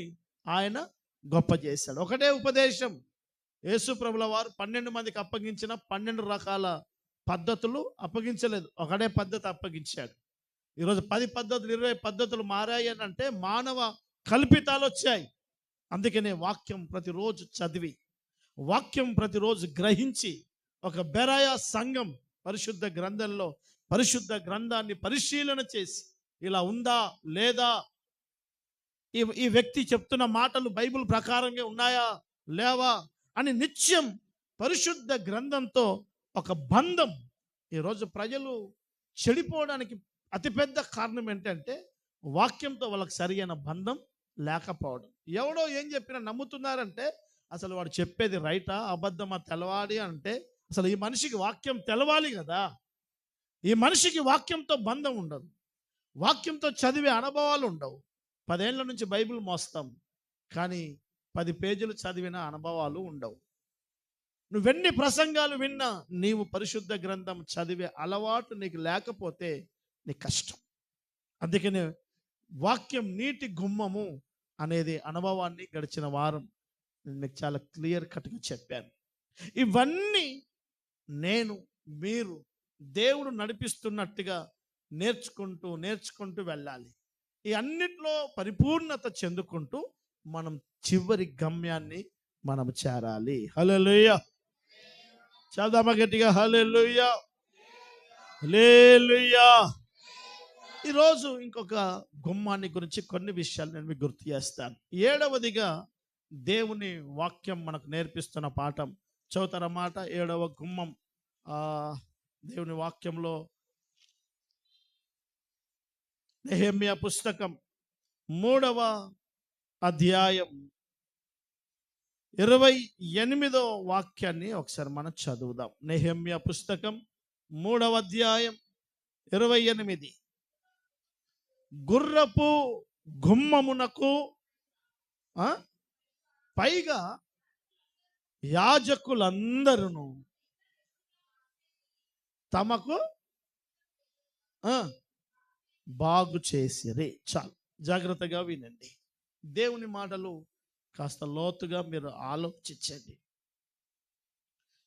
ఆయన గొప్ప చేశాడు. ఒకటే ఉపదేశం. యేసు ప్రభుల వారు 12 మందికి అప్పగించిన 12 రకాల పద్ధతులు అప్పగించలేదు, ఒకటే పద్ధతి అప్పగించాడు. ఈరోజు 10 పద్ధతులు 20 పద్ధతులు మారాయి అని అంటే మానవ కల్పితాలు వచ్చాయి. అందుకనే వాక్యం ప్రతిరోజు చదివి, వాక్యం ప్రతిరోజు గ్రహించి, ఒక బెరాయ సంఘం పరిశుద్ధ గ్రంథంలో పరిశుద్ధ గ్రంథాన్ని పరిశీలన చేసి, ఇలా ఉందా లేదా, ఈ వ్యక్తి చెప్తున్న మాటలు బైబిల్ ప్రకారంగా ఉన్నాయా లేవా అని నిత్యం పరిశుద్ధ గ్రంథంతో ఒక బంధం. ఈరోజు ప్రజలు చెడిపోవడానికి అతిపెద్ద కారణం ఏంటంటే వాక్యంతో వాళ్ళకి సరైన బంధం లేకపోవడం. ఎవడో ఏం చెప్పినా నమ్ముతున్నారంటే అసలు వాడు చెప్పేది రైటా అబద్ధమా తెలవాలి అంటే అసలు ఈ మనిషికి వాక్యం తెలవాలి కదా. ఈ మనిషికి వాక్యంతో బంధం ఉండదు, వాక్యంతో చదివే అనుభవాలు ఉండవు. 10 ఏళ్ల నుంచి బైబిల్ మోస్తాం, కానీ 10 పేజీలు చదివిన అనుభవాలు ఉండవు. నువ్వెన్ని ప్రసంగాలు విన్నా నీవు పరిశుద్ధ గ్రంథం చదివే అలవాటు నీకు లేకపోతే నీ కష్టం. అందుకనే వాక్యం నీటి గుమ్మము అనేది అనుభవాన్ని గడిచిన వారం నేను మీకు చాలా క్లియర్ కట్గా చెప్పాను. ఇవన్నీ నేను మీరు దేవుడు నడిపిస్తున్నట్టుగా నేర్చుకుంటూ నేర్చుకుంటూ వెళ్ళాలి. ఈ అన్నిట్లో పరిపూర్ణత చెందుకుంటూ మనం చివరి గమ్యాన్ని మనం చేరాలి. హల్లెలూయా. చదవమ గట్టిగా హల్లెలూయా, హల్లెలూయా. ఈరోజు ఇంకొక గుమ్మాన్ని గురించి కొన్ని విషయాలు నేను మీకు గుర్తు చేస్తాను. 7వదిగా దేవుని వాక్యం మనకు నేర్పిస్తున్న పాఠం చదువుతారన్నమాట. 7వ గుమ్మం దేవుని వాక్యంలో నెహెమ్యా పుస్తకం 3వ అధ్యాయం 28వ వాక్యాన్ని ఒకసారి మనం చదువుదాం. నెహెమ్యా పుస్తకం 3వ అధ్యాయం 28. గుర్రపు గుమ్మమునకు పైగా యాజకులందరూ తమకు బాగు చేసిరి. చాలు, జాగ్రత్తగా వినండి. దేవుని మాటలు కాస్త లోతుగా మీరు ఆలోచించండి.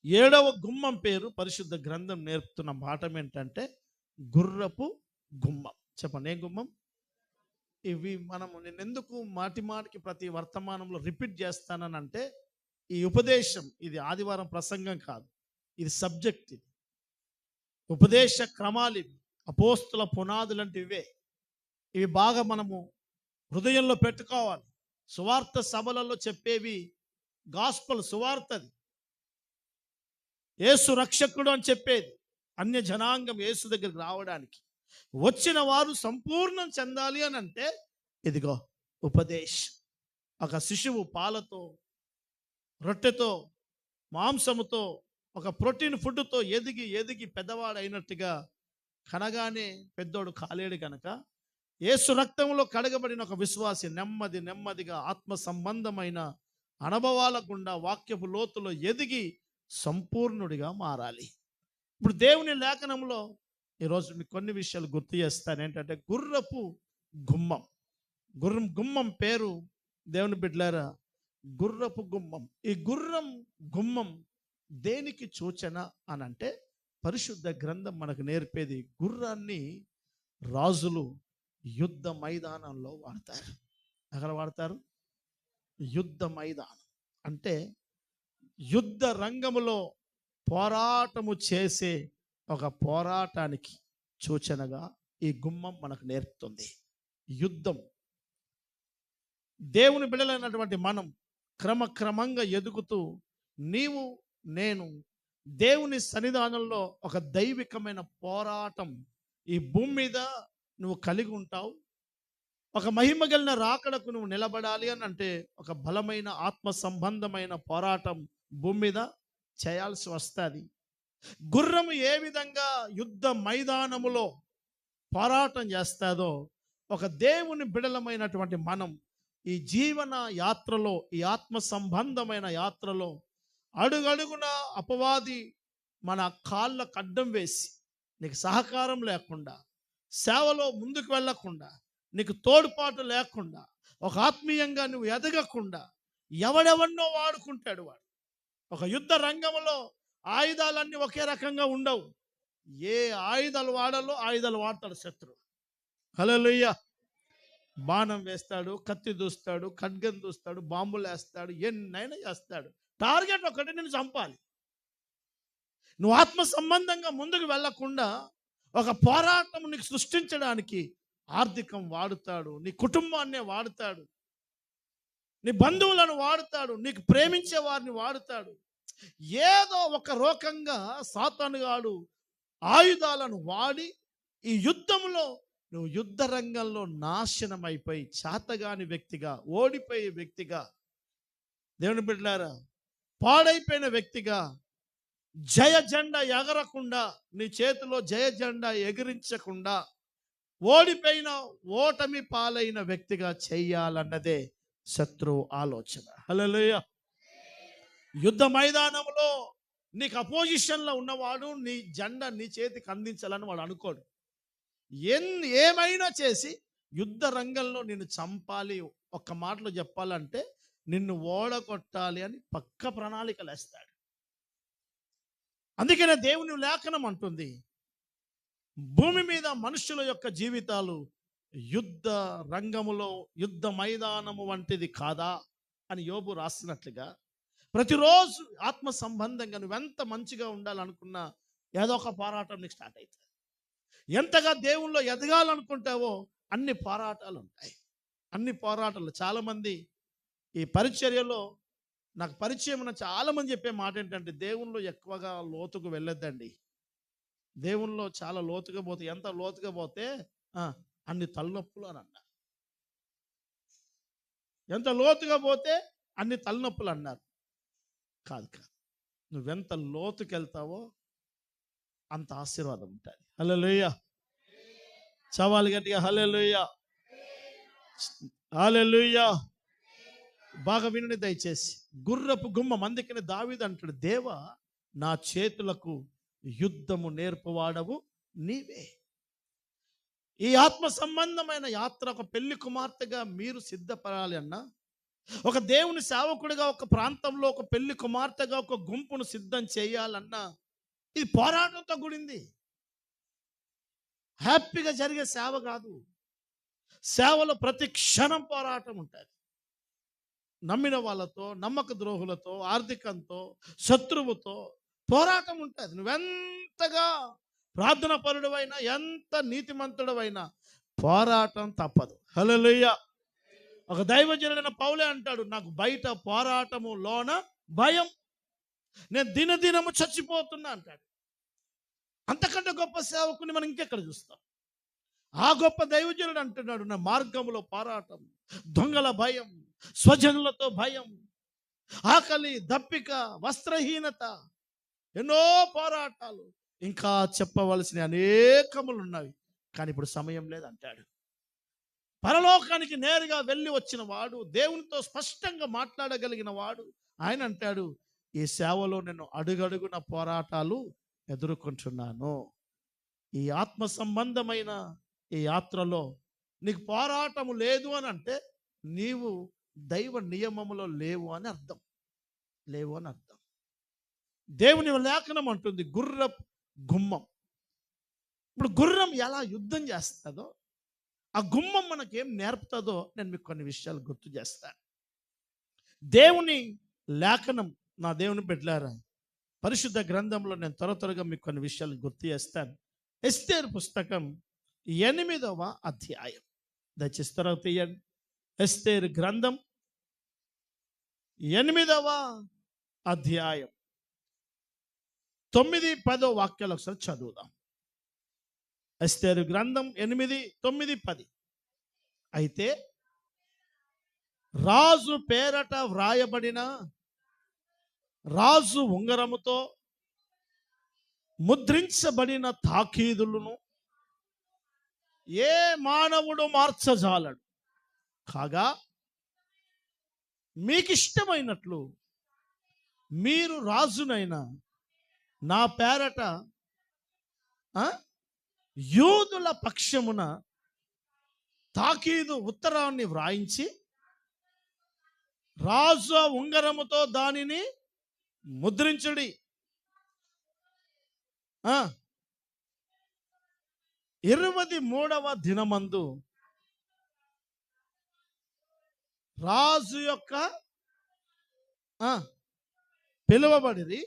7వ గుమ్మం పేరు పరిశుద్ధ గ్రంథం నేర్పుతున్న పాఠం ఏంటంటే గుర్రపు గుమ్మం. చెప్పండి, ఏం గుమ్మం? ఇవి నేను ఎందుకు మాటికి ప్రతి వర్తమానంలో రిపీట్ చేస్తానంటే ఈ ఉపదేశం ఇది ఆదివారం ప్రసంగం కాదు, ఇది సబ్జెక్ట్. ఇది ఉపదేశ క్రమాలు, ఇవి అపోస్తుల పునాదులు అంటే ఇవే. ఇవి బాగా మనము హృదయంలో పెట్టుకోవాలి. సువార్త సభలలో చెప్పేవి గాస్పల్ సువార్తది. యేసు రక్షకుడు అని చెప్పేది అన్య జనాంగం యేసు దగ్గరికి రావడానికి, వచ్చిన వారు సంపూర్ణం చెందాలి అని అంటే ఇదిగో ఉపదేశం. ఒక శిశువు పాలతో, రొట్టెతో, మాంసముతో, ఒక ప్రోటీన్ ఫుడ్తో ఎదిగి ఎదిగి పెద్దవాడు అయినట్టుగా కనగానే పెద్దోడు కాలేడు కనుక యేసు రక్తంలో కడగబడిన ఒక విశ్వాసి నెమ్మదిగా ఆత్మ సంబంధమైన అనుభవాల గుండా వాక్యపు లోతులో ఎదిగి సంపూర్ణుడిగా మారాలి. ఇప్పుడు దేవుని లేఖనంలో ఈరోజు మీకు కొన్ని విషయాలు గుర్తు చేస్తాను. ఏంటంటే గుర్రపు గుమ్మం. గుమ్మం పేరు దేవుని బిడ్డలారా గుర్రపు గుమ్మం. ఈ గుర్రం గుమ్మం దేనికి సూచన అని అంటే, పరిశుద్ధ గ్రంథం మనకు నేర్పేది గుర్రాన్ని రాజులు యుద్ధ మైదానంలో వాడతారు. ఎక్కడ వాడతారు? యుద్ధ మైదానం అంటే యుద్ధ రంగములో పోరాటము చేసే ఒక పోరాటానికి సూచనగా ఈ గుమ్మం మనకు నేర్పుతుంది. యుద్ధం. దేవుని బిడ్డలైనటువంటి మనం క్రమక్రమంగా ఎదుగుతూ నీవు నేను దేవుని సన్నిధానంలో ఒక దైవికమైన పోరాటం ఈ భూమి మీద నువ్వు కలిగి ఉంటావు. ఒక మహిమ కలిగిన రాకడకు నువ్వు నిలబడాలి అని అంటే ఒక బలమైన ఆత్మ సంబంధమైన పోరాటం భూమి మీద చేయాల్సి వస్తుంది. గుర్రం ఏ విధంగా యుద్ధ మైదానములో పోరాటం చేస్తాదో, ఒక దేవుని బిడలమైనటువంటి మనం ఈ జీవన యాత్రలో, ఈ ఆత్మ సంబంధమైన యాత్రలో అడుగడుగున అపవాది మన కాళ్ళకు అడ్డం వేసి నీకు సహకారం లేకుండా, సేవలో ముందుకు వెళ్ళకుండా, నీకు తోడ్పాటు లేకుండా, ఒక ఆత్మీయంగా నువ్వు ఎదగకుండా ఎవడెవన్నో వాడుకుంటాడు. వాడు ఒక యుద్ధ రంగంలో ఆయుధాలన్నీ ఒకే రకంగా ఉండవు. ఏ ఆయుధాలు వాడాలో ఆయుధాలు వాడతాడు శత్రువు. హల్లెలూయా. బాణం వేస్తాడు, కత్తి దూస్తాడు, ఖడ్గం దూస్తాడు, బాంబులు వేస్తాడు, ఎన్నైనా చేస్తాడు. టార్గెట్ ఒకటి, నేను చంపాలి. నువ్వు ఆత్మ సంబంధంగా ముందుకు వెళ్లకుండా ఒక పోరాటం నీకు సృష్టించడానికి ఆర్థికం వాడుతాడు, నీ కుటుంబాన్నే వాడుతాడు, నీ బంధువులను వాడుతాడు, నీకు ప్రేమించే వారిని వాడుతాడు. ఏదో ఒక రకంగా సాతానుగాడు ఆయుధాలను వాడి ఈ యుద్ధంలో నువ్వు యుద్ధ రంగంలో నాశనం అయిపోయి చేతగాని వ్యక్తిగా, ఓడిపోయే వ్యక్తిగా, దేవుని బిడ్డలారా పాడైపోయిన వ్యక్తిగా, జయ జెండా ఎగరకుండా, నీ చేతిలో జయ జెండా ఎగిరించకుండా ఓడిపోయిన, ఓటమి పాలైన వ్యక్తిగా చెయ్యాలన్నదే శత్రువు ఆలోచన. హల్లెలూయా. యుద్ధ మైదానంలో నీకు అపోజిషన్లో ఉన్నవాడు నీ జెండా నీ చేతికి అందించాలని వాడు అనుకోడు. ఏమైనా చేసి యుద్ధ రంగంలో నిన్ను చంపాలి, ఒక్క మాటలో చెప్పాలంటే నిన్ను ఓడగొట్టాలి అని పక్క ప్రణాళికలు వేస్తాడు. అందుకనే దేవుని లేఖనం అంటుంది, భూమి మీద మనుషుల యొక్క జీవితాలు యుద్ధ రంగములో, యుద్ధ మైదానము వంటిది కాదా అని యోబు రాసినట్లుగా, ప్రతిరోజు ఆత్మ సంబంధంగా నువ్వెంత మంచిగా ఉండాలనుకున్నా ఏదో ఒక పోరాటం నీకు స్టార్ట్ అవుతుంది. ఎంతగా దేవుల్లో ఎదగాలనుకుంటావో అన్ని పోరాటాలు ఉంటాయి. అన్ని పోరాటాలు. చాలామంది ఈ పరిచర్యలో నాకు పరిచయం ఉన్న చాలామంది చెప్పే మాట ఏంటంటే, దేవుల్లో ఎక్కువగా లోతుకు వెళ్ళొద్దండి. దేవుల్లో చాలా లోతుగా పోతే, ఎంత లోతుగా పోతే అన్ని తలనొప్పులు అని అన్నారు. ఎంత లోతుగా పోతే అన్ని తలనొప్పులు అన్నారు. కాదు కాదు, నువ్వెంత లోతుకి వెళ్తావో అంత ఆశీర్వాదం ఉంటుంది. హల్లెలూయా. చవాలి గట్టిగా హల్లెలూయా, హల్లెలూయా. బాగా వినండి దయచేసి. గుర్రపు గుమ్మం. అందుకని దావీదు అంటాడు, దేవా నా చేతులకు యుద్ధము నేర్పువాడవు నీవే. ఈ ఆత్మ సంబంధమైన యాత్ర ఒక పెళ్లి కుమార్తెగా మీరు సిద్ధపడాలి అన్నా, ఒక దేవుని సేవకుడిగా ఒక ప్రాంతంలో ఒక పెళ్లి కుమార్తెగా ఒక గుంపును సిద్ధం చేయాలన్నా ఇది పోరాటంతో కూడింది. హ్యాపీగా జరిగే సేవ కాదు. సేవలో ప్రతి క్షణం పోరాటం ఉంటుంది. నమ్మిన వాళ్ళతో, నమ్మక ద్రోహులతో, ఆర్థికంతో, శత్రువుతో పోరాటం ఉంటుంది. నువ్వెంతగా ప్రార్థన పరుడవైనా, ఎంత నీతిమంతుడవైనా పోరాటం తప్పదు. హల్లెలూయా. ఒక దైవజనుడైన పౌలే అంటాడు, నాకు బయట పోరాటము, లోన భయం, నేను దినదినము చచ్చిపోతున్నా అంటాడు. అంతకంటే గొప్ప సేవకుని మనం ఇంకెక్కడ చూస్తాం? ఆ గొప్ప దైవజనుడు అంటున్నాడు, నా మార్గంలో పోరాటం, దొంగల భయం, స్వజనులతో భయం, ఆకలి, దప్పిక, వస్త్రహీనత, ఎన్నో పోరాటాలు, ఇంకా చెప్పవలసిన అనేకములు ఉన్నవి. కానీ ఇప్పుడు సమయం లేదంటాడు. పరలోకానికి నేరుగా వెళ్ళి వచ్చిన వాడు, దేవునితో స్పష్టంగా మాట్లాడగలిగిన వాడు ఆయన అంటాడు, ఈ సేవలో నేను అడుగడుగున పోరాటాలు ఎదుర్కొంటున్నాను. ఈ ఆత్మ సంబంధమైన ఈ యాత్రలో నీకు పోరాటము లేదు అని అంటే నీవు దైవ నియమములో లేవు అని అర్థం. లేవు అని అర్థం. దేవుని లేఖనం అంటుంది గుర్రపు గుమ్మం. ఇప్పుడు గుర్రం ఎలా యుద్ధం చేస్తుందో, ఆ గుమ్మం మనకేం నేర్పుతుందో నేను మీకు కొన్ని విషయాలు గుర్తు చేస్తాను. దేవుని లేఖనం, నా దేవుని బిడ్డలారా, పరిశుద్ధ గ్రంథంలో నేను త్వరగా మీకు కొన్ని విషయాలు గుర్తు చేస్తాను. ఎస్తేరు పుస్తకం 8వ అధ్యాయం. దయచేసి త్వరగా తీయండి. ఎస్తేరు గ్రంథం 8వ అధ్యాయం 9, 10 వాక్యాలు ఒకసారి చదువుదాం. ఎస్తేరు గ్రంథం 8, 9, 10. అయితే రాజు పేరట వ్రాయబడిన రాజు ఉంగరముతో ముద్రించబడిన తాకీదులను ఏ మానవుడు మార్చజాలడు. కాగా మీకిష్టమైనట్లు మీరు రాజునైన నా పేరట యూదుల పక్షమున తాకీదు ఉత్తరాన్ని వ్రాయించి రాజు ఉంగరముతో దానిని ముద్రించుడి. 23వ దినమందు రాజు యొక్క పిలువబడిరి.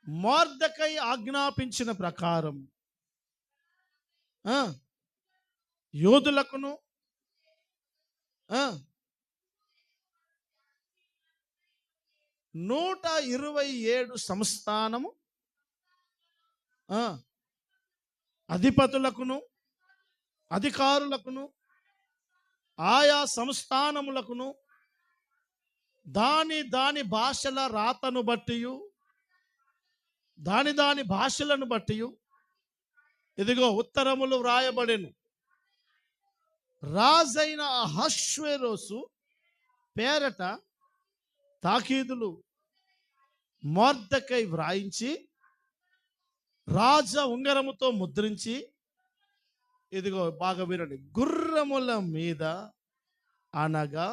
మొర్దెకై ఆజ్ఞాపించిన ప్రకారం యూదులకును 127 సంస్థానము అధిపతులకును అధికారులకును ఆయా సంస్థానములకును దాని భాషల రాతను బట్టి దాని భాషలను బట్టి ఇదిగో ఉత్తరములు వ్రాయబడెను. రాజైన అహష్వేరోసు పేరట తాకీదులు మొర్దెకై వ్రాయించి రాజ ఉంగరముతో ముద్రించి, ఇదిగో బాగా వినండి, గుర్రముల మీద అనగా,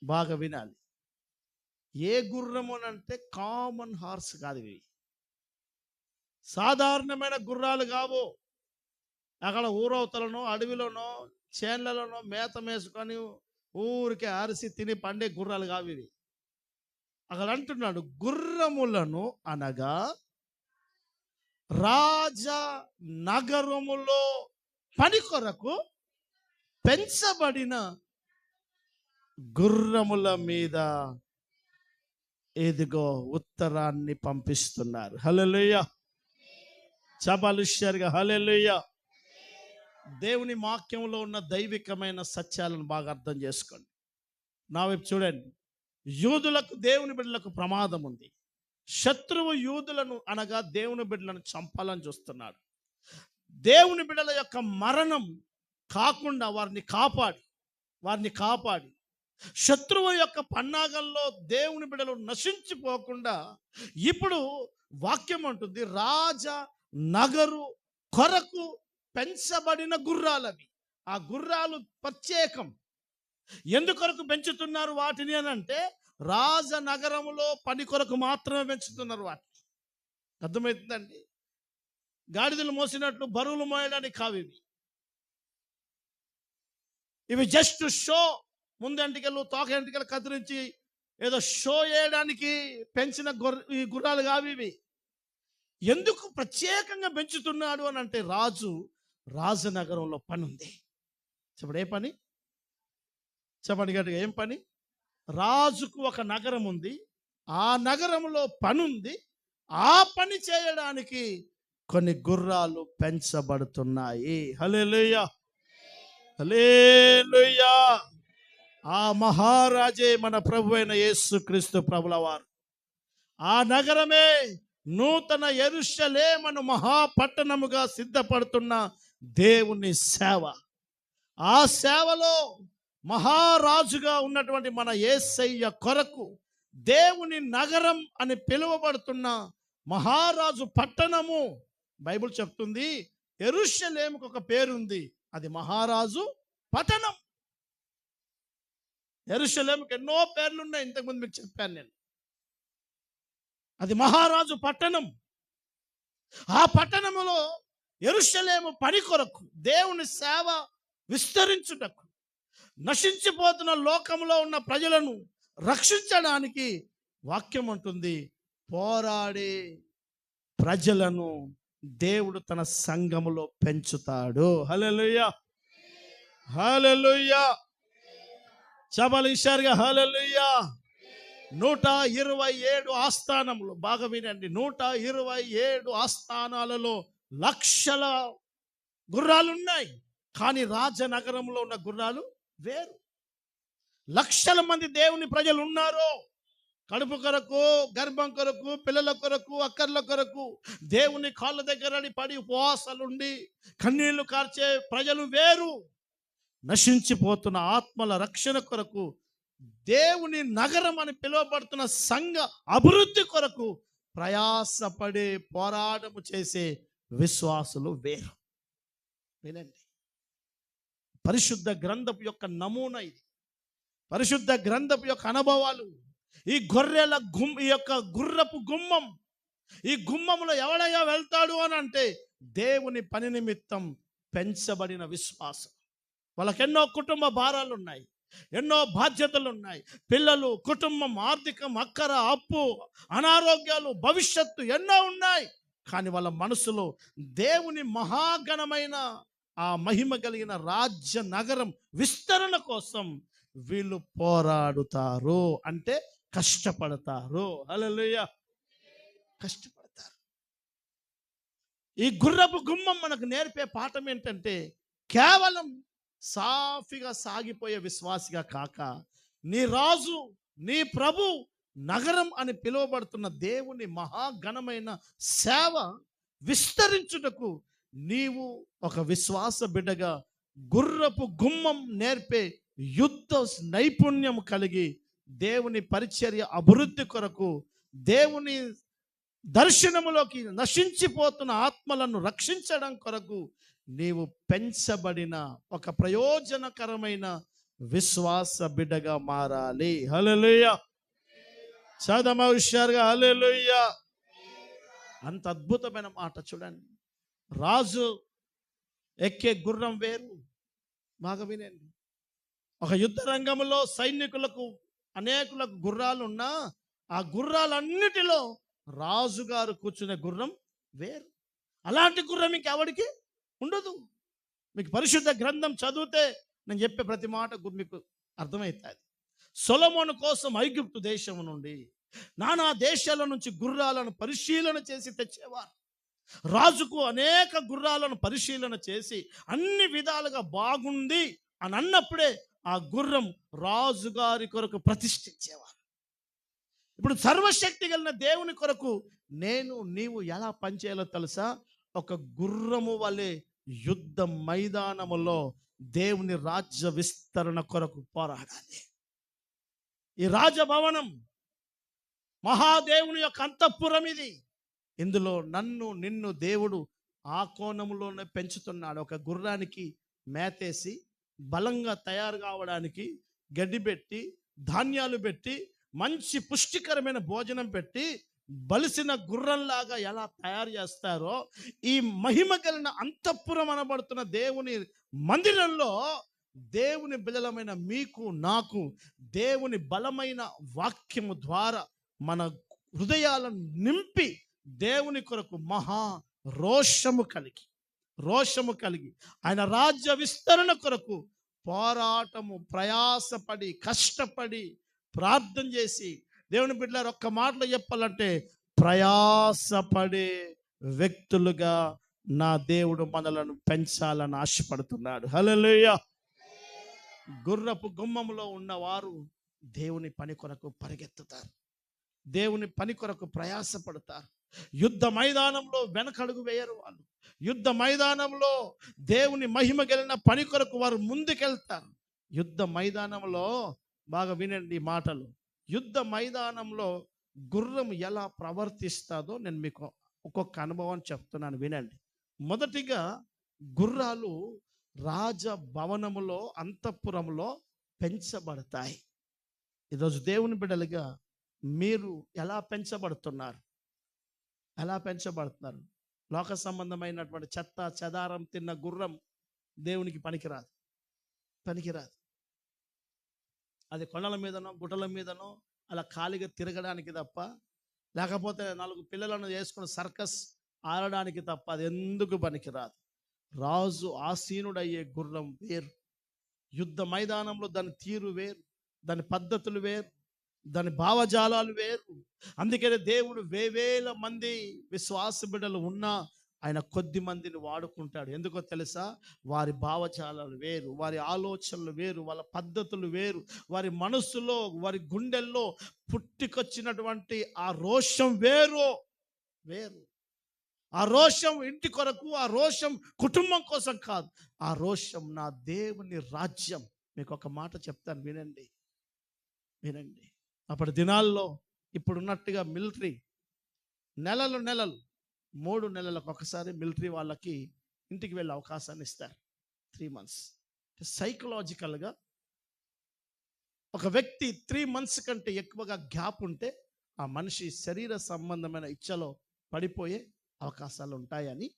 బాగా వినాలి, ఏ గుర్రమునంటే కామన్ హార్స్ కాదు, ఇవి సాధారణమైన గుర్రాలు కావు. అక్కడ ఊరవతలనో అడవిలోనో చేన్లలోనో మేత మేసుకొని ఊరికే అరిసి తిని పండే గుర్రాలు కావు ఇవి. అక్కడ అంటున్నాడు, గుర్రములను అనగా రాజ నగరములో పని కొరకు పెంచబడిన గుర్రముల మీద ఇదిగో ఉత్తరాన్ని పంపిస్తున్నారు. హల్లెలూయా, చపాలుష్యారుగా హల్లెలూయా. దేవుని వాక్యంలో ఉన్న దైవికమైన సత్యాలను బాగా అర్థం చేసుకోండి. నా వైపు చూడండి. యూదులకు, దేవుని బిడ్డలకు ప్రమాదం ఉంది. శత్రువు యూదులను అనగా దేవుని బిడ్డలను చంపాలని చూస్తున్నాడు. దేవుని బిడ్డల యొక్క మరణం కాకుండా వారిని కాపాడి శత్రువు యొక్క పన్నాగంలో దేవుని బిడ్డలు నశించిపోకుండా ఇప్పుడు వాక్యం అంటుంది, రాజ నగరు కొరకు పెంచబడిన గుర్రాలవి. ఆ గుర్రాలు ప్రత్యేకం. ఎందుకొరకు పెంచుతున్నారు వాటిని అని అంటే, రాజనగరములో పని కొరకు మాత్రమే పెంచుతున్నారు వాటిని. అర్థమవుతుందండి? గాడిదలు మోసినట్లు బరువులు మోయడానికి కావు ఇవి జస్ట్ షో. ముందంటికలు తోక ఎంటికలు కత్తిరించి ఏదో షో చేయడానికి పెంచిన ఈ గుర్రాలు కావు ఇవి. ఎందుకు ప్రత్యేకంగా పెంచుతున్నాడు అని అంటే, రాజనగరంలో పని ఉంది. చెప్పండి, ఏ పని? చెప్పండి గట్టిగా, ఏం పని? రాజుకు ఒక నగరం ఉంది, ఆ నగరంలో పని ఉంది. ఆ పని చేయడానికి కొన్ని గుర్రాలు పెంచబడుతున్నాయి. హల్లెలూయా, హల్లెలూయా. ఆ మహారాజే మన ప్రభు అయిన యేసుక్రీస్తు ప్రభుల వారు. ఆ నగరమే నూతన యెరూషలేమును మహాపట్టణముగా సిద్ధపడుతున్న దేవుని సేవ. ఆ సేవలో మహారాజుగా ఉన్నటువంటి మన యేసయ్య కొరకు దేవుని నగరం అని పిలువబడుతున్న మహారాజు పట్టణము. బైబిల్ చెప్తుంది, యెరూషలేముకు ఒక పేరుంది, అది మహారాజు పట్టణం. యెరూషలేముకి ఎన్నో పేర్లు ఉన్నాయి, ఇంతకుముందు మీకు చెప్పాను నేను. అది మహారాజు పట్టణం. ఆ పట్టణములో యెరూషలేము పని కొరకు, దేవుని సేవ విస్తరించుటకు, నశించిపోతున్న లోకంలో ఉన్న ప్రజలను రక్షించడానికి వాక్యం ఉంటుంది, పోరాడే ప్రజలను దేవుడు తన సంఘములో పెంచుతాడు. హల్లెలూయా, హల్లెలూయా. చబలు ఇషారుగా హల్లెలూయా. 127 ఆస్థానములు, బాగా వినండి, 127 ఆస్థానాలలో లక్షల గుర్రాలు ఉన్నాయి. కానీ రాజనగరంలో ఉన్న గుర్రాలు వేరు. లక్షల మంది దేవుని ప్రజలు ఉన్నారు. కడుపు కొరకు, గర్భం కొరకు, పిల్లల కొరకు, అక్కర్ల కొరకు దేవుని కాళ్ళ దగ్గర పడి ఉపవాసాలుండి కన్నీళ్లు కార్చే ప్రజలు వేరు. నశించిపోతున్న ఆత్మల రక్షణ కొరకు, దేవుని నగరం అని పిలువబడుతున్న సంఘ అభివృద్ధి కొరకు ప్రయాసపడే, పోరాటము చేసే విశ్వాసులు వేరు. వినండి, పరిశుద్ధ గ్రంథపు యొక్క నమూనా ఇది. పరిశుద్ధ గ్రంథపు యొక్క అనుభవాలు. ఈ గొర్రెల ఈ యొక్క గుర్రపు గుమ్మం, ఈ గుమ్మంలో ఎవడైనా వెళ్తాడు అని అంటే దేవుని పని నిమిత్తం పెంచబడిన విశ్వాసం. వాళ్ళకి ఎన్నో కుటుంబ భారాలు ఉన్నాయి, ఎన్నో బాధ్యతలు ఉన్నాయి. పిల్లలు, కుటుంబం, ఆర్థికం, అక్కర, అప్పు, అనారోగ్యాలు, భవిష్యత్తు ఎన్నో ఉన్నాయి. కానీ వాళ్ళ మనసులో దేవుని మహాగణమైన ఆ మహిమ కలిగిన రాజ్య నగరం విస్తరణ కోసం వీళ్ళు పోరాడుతారు, అంటే కష్టపడతారు. హల్లెలూయా, కష్టపడతారు. ఈ గుర్రపు గుమ్మం మనకు నేర్పే పాఠం ఏంటంటే, కేవలం సాఫీగా సాగిపోయే విశ్వాసిగా కాక, నీ రాజు, నీ ప్రభు నగరం అని పిలువబడుతున్న దేవుని మహాఘనమైన సేవ విస్తరించుటకు నీవు ఒక విశ్వాస బిడ్డగా గుర్రపు గుమ్మం నేర్పే యుద్ధ నైపుణ్యం కలిగి దేవుని పరిచర్య అభివృద్ధి కొరకు, దేవుని దర్శనములోకి నశించిపోతున్న ఆత్మలను రక్షించడం కొరకు నీవు పెంచబడిన ఒక ప్రయోజనకరమైన విశ్వాస బిడ్డగా మారాలి. హల్లెలూయా. చదమ హుషారుగా హల్లెలూయా. అంత అద్భుతమైన మాట చూడండి. రాజు ఎక్కే గుర్రం వేరు. బాగా వినండి, ఒక యుద్ధ రంగంలో సైనికులకు అనేకులకు గుర్రాలు ఉన్నా, ఆ గుర్రాలన్నిటిలో రాజుగారు కూర్చునే గుర్రం వేరు. అలాంటి గుర్రం ఇంకెవడికి ఉండదు. మీకు పరిశుద్ధ గ్రంథం చదివితే నేను చెప్పే ప్రతి మాట మీకు అర్థమవుతుంది. సొలొమోను కోసం ఐగుప్తు దేశం నుండి, నానా దేశాల నుంచి గుర్రాలను పరిశీలన చేసి తెచ్చేవారు. రాజుకు అనేక గుర్రాలను పరిశీలన చేసి అన్ని విధాలుగా బాగుంది అని అన్నప్పుడే ఆ గుర్రం రాజుగారి కొరకు ప్రతిష్ఠించేవారు. ఇప్పుడు సర్వశక్తి కలిగిన దేవుని కొరకు నేను, నీవు ఎలా పనిచేయాలో తెలుసా? ఒక గుర్రము వలె యుద్ధ మైదానములో దేవుని రాజ్య విస్తరణ కొరకు పోరాడాలి. ఈ రాజభవనం మహాదేవుని యొక్క అంతఃపురం ఇది. ఇందులో నన్ను, నిన్ను దేవుడు ఆ కోణంలోనే పెంచుతున్నాడు. ఒక గుర్రానికి మేతేసి బలంగా తయారు కావడానికి గడ్డి పెట్టి, ధాన్యాలు పెట్టి, మంచి పుష్టికరమైన భోజనం పెట్టి బలిసిన గుర్రంలాగా ఎలా తయారు చేస్తారో, ఈ మహిమ కలిగిన అంతఃపురం అనబడుతున్న దేవుని మందిరంలో దేవుని బిడ్డలమైన మీకు, నాకు దేవుని బలమైన వాక్యము ద్వారా మన హృదయాలను నింపి దేవుని కొరకు మహా రోషము కలిగి ఆయన రాజ్య విస్తరణ కొరకు పోరాటము, ప్రయాసపడి, కష్టపడి, ప్రార్థన చేసి, దేవుని బిడ్డలారా ఒక్క మాటలో చెప్పాలంటే ప్రయాసపడే వ్యక్తులుగా నా దేవుడు మనలను పెంచాలని ఆశపడుతున్నాడు. హల్లెలూయా. గుర్రపు గుమ్మములో ఉన్నవారు దేవుని పని కొరకు పరిగెత్తుతారు, దేవుని పని కొరకు ప్రయాసపడతారు. యుద్ధ మైదానంలో వెనకడుగు వేయరు వాళ్ళు. యుద్ధ మైదానంలో దేవుని మహిమ కలిగిన పని కొరకు వారు ముందుకెళ్తారు. యుద్ధ మైదానంలో బాగా వినండి మాటలు. యుద్ధ మైదానంలో గుర్రం ఎలా ప్రవర్తిస్తుందో నేను మీకు ఒక్కొక్క అనుభవం చెప్తున్నాను, వినండి. మొదటిగా గుర్రాలు రాజభవనములో, అంతఃపురంలో పెంచబడతాయి. ఈరోజు దేవుని బిడ్డలుగా మీరు ఎలా పెంచబడుతున్నారు? ఎలా పెంచబడుతున్నారు? లోక సంబంధమైనటువంటి చెత్త చెదారం తిన్న గుర్రం దేవునికి పనికిరాదు. పనికిరాదు. అది కొండల మీదనో గుట్టల మీదనో అలా ఖాళీగా తిరగడానికి తప్ప, లేకపోతే 4 పిల్లలను వేసుకుని సర్కస్ ఆడడానికి తప్ప అది ఎందుకు పనికిరాదు. రాజు ఆసీనుడయ్యే గుర్రం వేరు. యుద్ధ మైదానంలో దాని తీరు వేరు, దాని పద్ధతులు వేరు, దాని భావజాలాలు వేరు. అందుకనే దేవుడు వేవేల మంది విశ్వాస బిడ్డలు ఉన్నా ఆయన కొద్ది మందిని వాడుకుంటాడు. ఎందుకో తెలుసా? వారి భావజాలాలు వేరు, వారి ఆలోచనలు వేరు, వాళ్ళ పద్ధతులు వేరు, వారి మనస్సులో వారి గుండెల్లో పుట్టుకొచ్చినటువంటి ఆ రోషం వేరు. ఆ రోషం ఇంటి కొరకు, ఆ రోషం కుటుంబం కోసం కాదు, ఆ రోషం నా దేవుని రాజ్యం. మీకు ఒక మాట చెప్తాను, వినండి. అప్పటి దినాల్లో ఇప్పుడున్నట్టుగా మిలిటరీ నెలలు 3 నెలలకు ఒకసారి మిలిటరీ వాళ్ళకి ఇంటికి వెళ్ళే అవకాశాన్ని ఇస్తారు. 3 months. సైకలాజికల్గా ఒక వ్యక్తి 3 months కంటే ఎక్కువగా గ్యాప్ ఉంటే ఆ మనిషి శరీర సంబంధమైన ఇచ్చలో పడిపోయే అవకాశాలు ఉంటాయని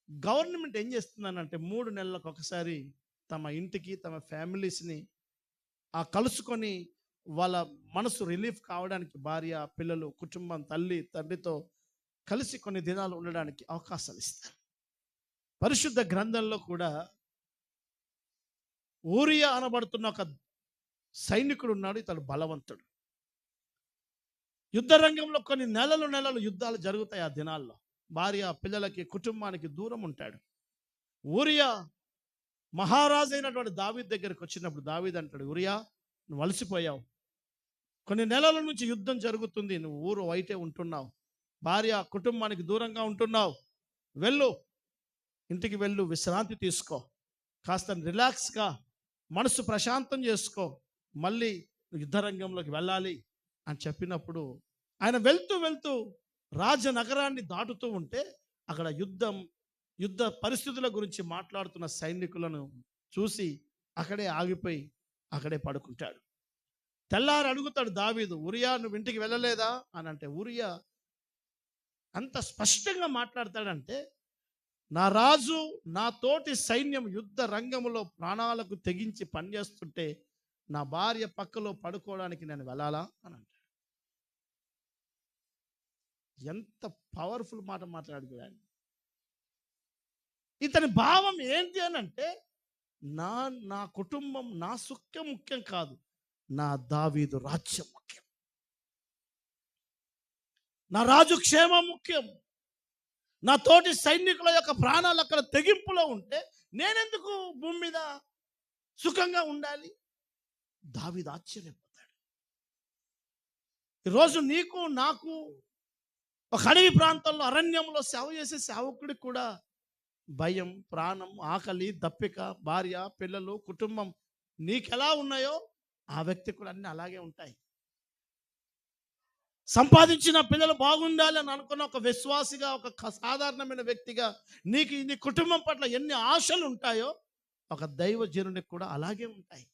గవర్నమెంట్ ఏం చేస్తుందనంటే 3 నెలలకు ఒకసారి తమ ఇంటికి, తమ ఫ్యామిలీస్ని కలుసుకొని వాళ్ళ మనసు రిలీఫ్ కావడానికి భార్య, పిల్లలు, కుటుంబం, తల్లి, తండ్రితో కలిసి కొన్ని దినాలు ఉండడానికి అవకాశాలు ఇస్తారు. పరిశుద్ధ గ్రంథంలో కూడా ఊరియా అనబడుతున్న ఒక సైనికుడు ఉన్నాడు. ఇతడు బలవంతుడు. యుద్ధ రంగంలో కొన్ని నెలలు యుద్ధాలు జరుగుతాయి. ఆ దినాల్లో భార్య, పిల్లలకి, కుటుంబానికి దూరం ఉంటాడు. ఊరియా మహారాజు అయినటువంటి దావీదు దగ్గరికి వచ్చినప్పుడు దావీదు అంటాడు, ఊరియా నువ్వు అలసిపోయావు, కొన్ని నెలల నుంచి యుద్ధం జరుగుతుంది, నువ్వు ఊరు బయటే ఉంటున్నావు, భార్య కుటుంబానికి దూరంగా ఉంటున్నావు, వెళ్ళు, ఇంటికి వెళ్ళు, విశ్రాంతి తీసుకో, కాస్త రిలాక్స్గా మనసు ప్రశాంతం చేసుకో, మళ్ళీ యుద్ధరంగంలోకి వెళ్ళాలి అని చెప్పినప్పుడు ఆయన వెళ్తూ రాజనగరాన్ని దాటుతూ ఉంటే అక్కడ యుద్ధ పరిస్థితుల గురించి మాట్లాడుతున్న సైనికులను చూసి అక్కడే ఆగిపోయి అక్కడే పడుకుంటాడు. తెల్లారి అడుగుతాడు దావీదు, ఊరియా నువ్వు ఇంటికి వెళ్ళలేదా అని. అంటే ఊరియా అంత స్పష్టంగా మాట్లాడతాడంటే, నా రాజు, నా తోటి సైన్యం యుద్ధ రంగంలో ప్రాణాలకు తెగించి పనిచేస్తుంటే నా భార్య పక్కలో పడుకోవడానికి నేను వెళ్ళాలా అని అంటాడు. ఎంత పవర్ఫుల్ మాట మాట్లాడుతున్నాడు. ఇతని భావం ఏంటి అని అంటే, నా కుటుంబం, నా సుఖం ముఖ్యం కాదు, నా దావీదు రాజ్యం ముఖ్యం, నా రాజు క్షేమం ముఖ్యం, నా తోటి సైనికుల యొక్క ప్రాణాలు అక్కడ తెగింపులో ఉంటే నేనెందుకు భూమి మీద సుఖంగా ఉండాలి? దావీదు ఆశ్చర్యపోతాడు. ఈరోజు నీకు నాకు ఒక అడవి ప్రాంతంలో, అరణ్యంలో సేవ చేసే సేవకుడికి కూడా భయం, ప్రాణం, ఆకలి, దప్పిక, భార్య, పిల్లలు, కుటుంబం నీకెలా ఉన్నాయో ఆ వ్యక్తి కూడా అన్నీ అలాగే ఉంటాయి. సంపాదించిన పిల్లలు బాగుండాలి అని అనుకున్న ఒక విశ్వాసిగా, ఒక సాధారణమైన వ్యక్తిగా నీకు నీ కుటుంబం పట్ల ఎన్ని ఆశలు ఉంటాయో ఒక దైవజనునికి కూడా అలాగే ఉంటాయి.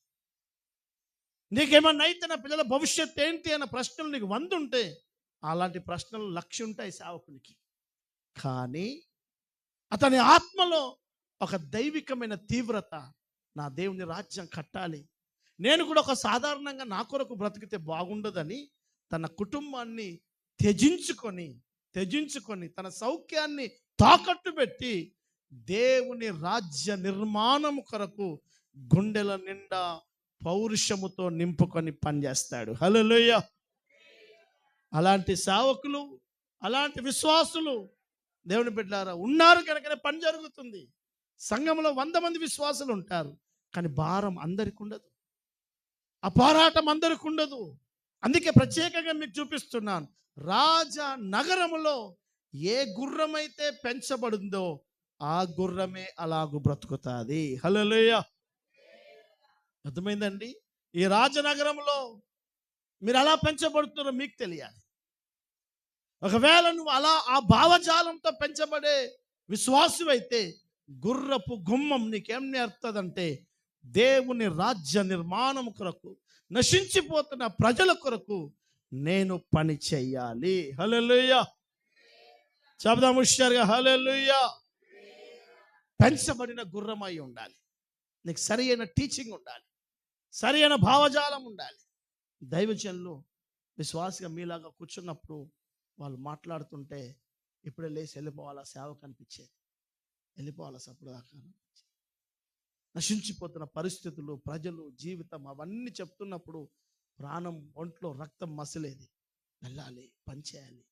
నీకేమన్నా అయితే నా పిల్లల భవిష్యత్తు ఏంటి అన్న ప్రశ్నలు నీకు 100 ఉంటే అలాంటి ప్రశ్నలు 1,00,000 ఉంటాయి సేవకునికి. కానీ అతని ఆత్మలో ఒక దైవికమైన తీవ్రత, నా దేవుని రాజ్యం కట్టాలి, నేను కూడా ఒక సాధారణంగా నా కొరకు బ్రతికితే బాగుండదని తన కుటుంబాన్ని త్యజించుకొని తన సౌఖ్యాన్ని తాకట్టు పెట్టి దేవుని రాజ్య నిర్మాణం కొరకు గుండెల నిండా పౌరుషముతో నింపుకొని పనిచేస్తాడు. హల్లెలూయా. అలాంటి సేవకులు, అలాంటి విశ్వాసులు దేవుని బిడ్డలారా ఉన్నారు కనుకనే పని జరుగుతుంది. సంఘంలో 100 మంది విశ్వాసులు ఉంటారు, కానీ భారం అందరికి ఉండదు, ఆ పోరాటం అందరికి ఉండదు. అందుకే ప్రత్యేకంగా మీకు చూపిస్తున్నాను, రాజ నగరములో ఏ గుర్రమైతే పెంచబడిందో ఆ గుర్రమే అలాగూ బ్రతుకుతుంది. హల్లెలూయా. అర్థమైందండి? ఈ రాజనగరంలో మీరు ఎలా పెంచబడుతున్నారో మీకు తెలియాలి. ఒకవేళ నువ్వు అలా ఆ భావజాలంతో పెంచబడే విశ్వాసువైతే గుర్రపు గుమ్మం నీకేం నేర్పుతుందంటే దేవుని రాజ్య నిర్మాణం కొరకు, నశించిపోతున్న ప్రజల కొరకు నేను పని చెయ్యాలి. హల్లెలూయా. చెబుదాం హుషారుగా, హల్లెలూయా. పెంచబడిన గుర్రమై ఉండాలి. నీకు సరి అయిన టీచింగ్ ఉండాలి, సరి అయిన భావజాలం ఉండాలి. దైవజనులు విశ్వాసిగా మీలాగా కూర్చున్నప్పుడు వాళ్ళు మాట్లాడుతుంటే ఇప్పుడే లేచి వెళ్ళిపోవాలా సేవ కనిపించేది, వెళ్ళిపోవాలా సప్పుడు దాకా. నశించిపోతున్న పరిస్థితులు, ప్రజలు, జీవితం అవన్నీ చెప్తున్నప్పుడు ప్రాణం, ఒంట్లో రక్తం మసిలేది. వెళ్ళాలి, పని చేయాలి,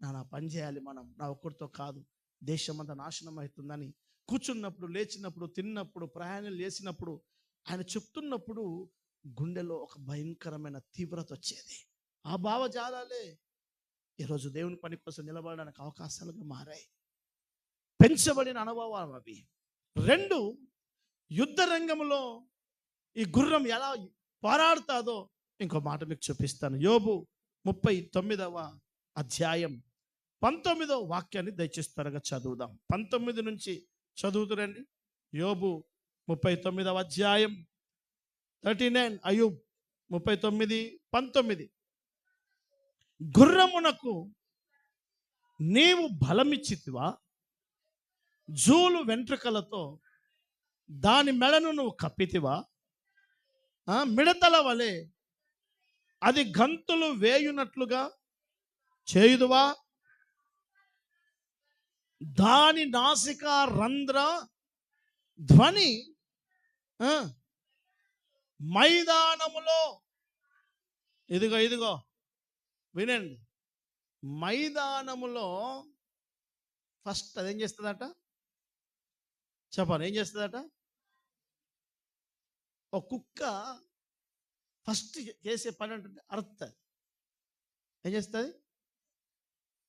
నా పని చేయాలి. మనం నా ఒక్కరితో కాదు, దేశం అంతా నాశనం అవుతుందని కూర్చున్నప్పుడు, లేచినప్పుడు, తిన్నప్పుడు, ప్రయాణం చేసినప్పుడు, ఆయన చెప్తున్నప్పుడు గుండెలో ఒక భయంకరమైన తీవ్రత వచ్చేది. ఆ భావజాలాలే ఈరోజు దేవుని పని కోసం నిలబడడానికి అవకాశాలుగా మారాయి. పెంచబడిన అనుభవాలు అవి. 2, యుద్ధ రంగంలో ఈ గుర్రం ఎలా పోరాడుతాదో ఇంకో మాట మీకు చూపిస్తాను. యోబు 39వ అధ్యాయం 19వ వాక్యాన్ని దయచేసి త్వరగా చదువుదాం. 19 నుంచి చదువుతురండి. యోబు 39వ అధ్యాయం 39, అయ్యూబ్ 39:19. గుర్రమునకు నీవు బలమిచ్చితివా, జూలు వెంట్రుకలతో దాని మెడను నువ్వు కప్పితివా, మిడతల వలె అది గంతులు వేయునట్లుగా చేయుదువా, దాని నాసిక రంధ్ర ధ్వని మైదానములో, ఇదిగో వినండి, మైదానములో ఫస్ట్ అదేం చేస్తుందట చెప్పాను, ఏం చేస్తుందట? ఒక కుక్క ఫస్ట్ చేసే పని అంటే అరుస్తుంది. ఏం చేస్తుంది?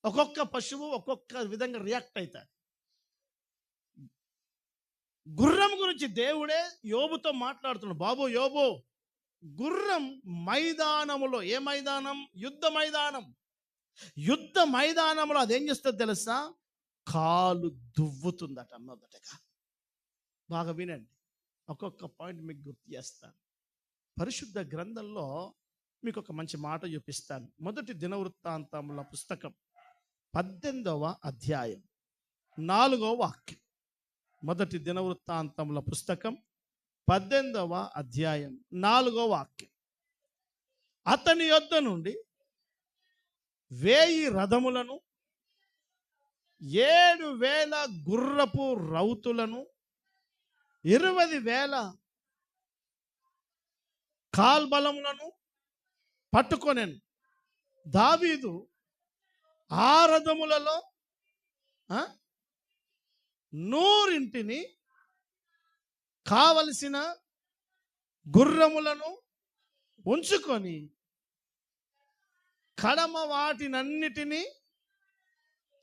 ఒక్కొక్క పశువు ఒక్కొక్క విధంగా రియాక్ట్ అవుతాడు. గుర్రం గురించి దేవుడే యోబుతో మాట్లాడుతున్నాడు. బాబు యోబు, గుర్రం మైదానములో, ఏ మైదానం? యుద్ధ మైదానం. యుద్ధ మైదానంలో అదేం చేస్తుంది తెలుసా? కాలు దువ్వుతుందట. మొదటగా బాగా వినండి, ఒక్కొక్క పాయింట్ మీకు గుర్తు చేస్తాను. పరిశుద్ధ గ్రంథంలో మీకు ఒక మంచి మాట చూపిస్తాను. మొదటి దినవృత్తాంతముల పుస్తకం 18వ అధ్యాయం 4వ వాక్యం. మొదటి దినవృత్తాంతముల పుస్తకం 18వ అధ్యాయం 4వ వాక్యం. అతని యొద్ద నుండి 1000 రథములను, 7,000 గుర్రపు రౌతులను, 20,000 కాల్బలములను పట్టుకొనెను. దావీదు ఆ రథములలో 100 కావలసిన గుర్రములను ఉంచుకొని కడమ వాటినన్నిటినీ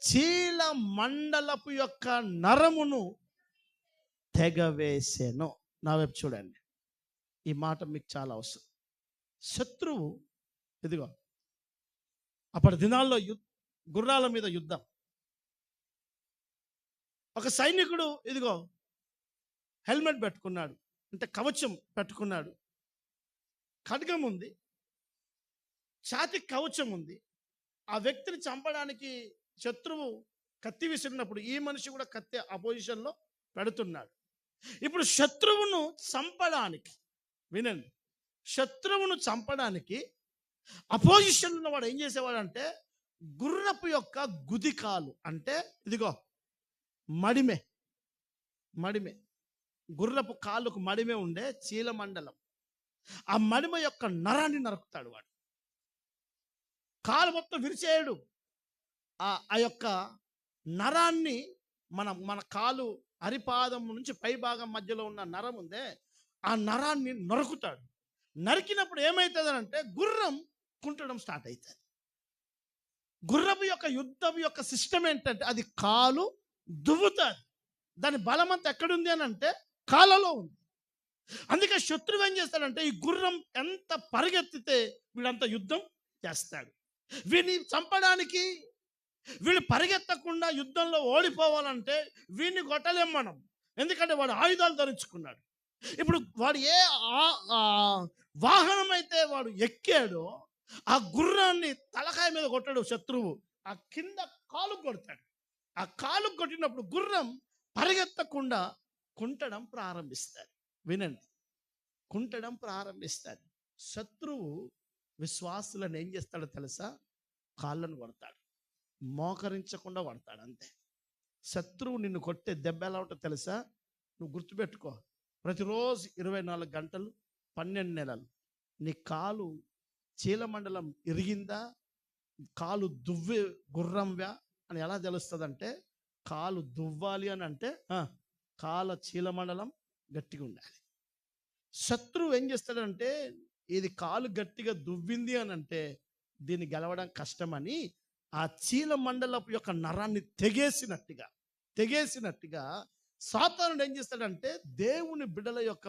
చీల మండలపు యొక్క నరమును తెగవేసెను. నా వైపు చూడండి, ఈ మాట మీకు చాలా అవసరం. శత్రువు, ఇదిగో అప్పటి దినాల్లో గుర్రాల మీద యుద్ధం. ఒక సైనికుడు ఇదిగో హెల్మెట్ పెట్టుకున్నాడు, అంటే కవచం పెట్టుకున్నాడు, ఖడ్గం ఉంది, ఛాతి కవచం ఉంది. ఆ వ్యక్తిని చంపడానికి శత్రువు కత్తి విసిరినప్పుడు ఈ మనిషి కూడా కత్తి ఆ పొజిషన్లో పెడుతున్నాడు. ఇప్పుడు శత్రువును చంపడానికి, వినండి, శత్రువును చంపడానికి అపోజిషన్ ఉన్నవాడు ఏం చేసేవాడు అంటే, గుర్రపు యొక్క గుదికాలు, అంటే ఇదిగో మడిమె, గుర్రపు కాళ్ళకు మడిమె ఉండే చీల మండలం, ఆ మడిమ యొక్క నరాన్ని నరుకుతాడు వాడు. కాలు మొత్తం విరిచేయడు, ఆ యొక్క నరాన్ని మన కాలు అరిపాదం నుంచి పై భాగం మధ్యలో ఉన్న నరం ఉందే, ఆ నరాన్ని నరుకుతాడు. నరికినప్పుడు ఏమవుతుంది అంటే గుర్రం కుంటడం స్టార్ట్ అవుతుంది. గుర్రపు యొక్క యుద్ధం యొక్క సిస్టమ్ ఏంటంటే అది కాలు దువ్వుతుంది. దాని బలం అంతా ఎక్కడుంది అని అంటే కాళ్ళలో ఉంది. అందుకే శత్రువు ఏం చేస్తాడంటే ఈ గుర్రం ఎంత పరిగెత్తితే వీడంత యుద్ధం చేస్తాడు. వీడిని చంపడానికి, వీళ్ళు పరిగెత్తకుండా యుద్ధంలో ఓడిపోవాలంటే వీడిని కొట్టలేం మనం, ఎందుకంటే వాడు ఆయుధాలు ధరించుకున్నాడు. ఇప్పుడు వాడు ఏ వాహనం అయితే వాడు ఎక్కాడో ఆ గుర్రాన్ని తలకాయ మీద కొట్టాడు శత్రువు, ఆ కింద కాలు కొడతాడు. ఆ కాలు కొట్టినప్పుడు గుర్రం పరిగెత్తకుండా కుంటడం ప్రారంభిస్తాడు. వినండి, కుంటడం ప్రారంభిస్తాడు. శత్రువు విశ్వాసులను ఏం చేస్తాడో తెలుసా? కాళ్ళను కొడతాడు, మోకరించకుండా కొడతాడు అంతే. శత్రువు నిన్ను కొట్టే దెబ్బ ఎలా ఉంటుందో తెలుసా? నువ్వు గుర్తుపెట్టుకో, ప్రతిరోజు 24 గంటలు 12 నెలలు నీ కాలు చీలమండలం ఇరిగిందా, కాలు దువ్వే గుర్రంవ్యా అని ఎలా తెలుస్తుందంటే, కాలు దువ్వాలి అని అంటే కాల చీలమండలం గట్టిగా ఉండాలి. శత్రువు ఏం చేస్తాడంటే, ఇది కాలు గట్టిగా దువ్వింది అని అంటే దీన్ని గెలవడం కష్టమని ఆ చీల మండలపు యొక్క నరాన్ని తెగేసినట్టుగా సాతానుడు ఏం చేస్తాడంటే, దేవుని బిడ్డల యొక్క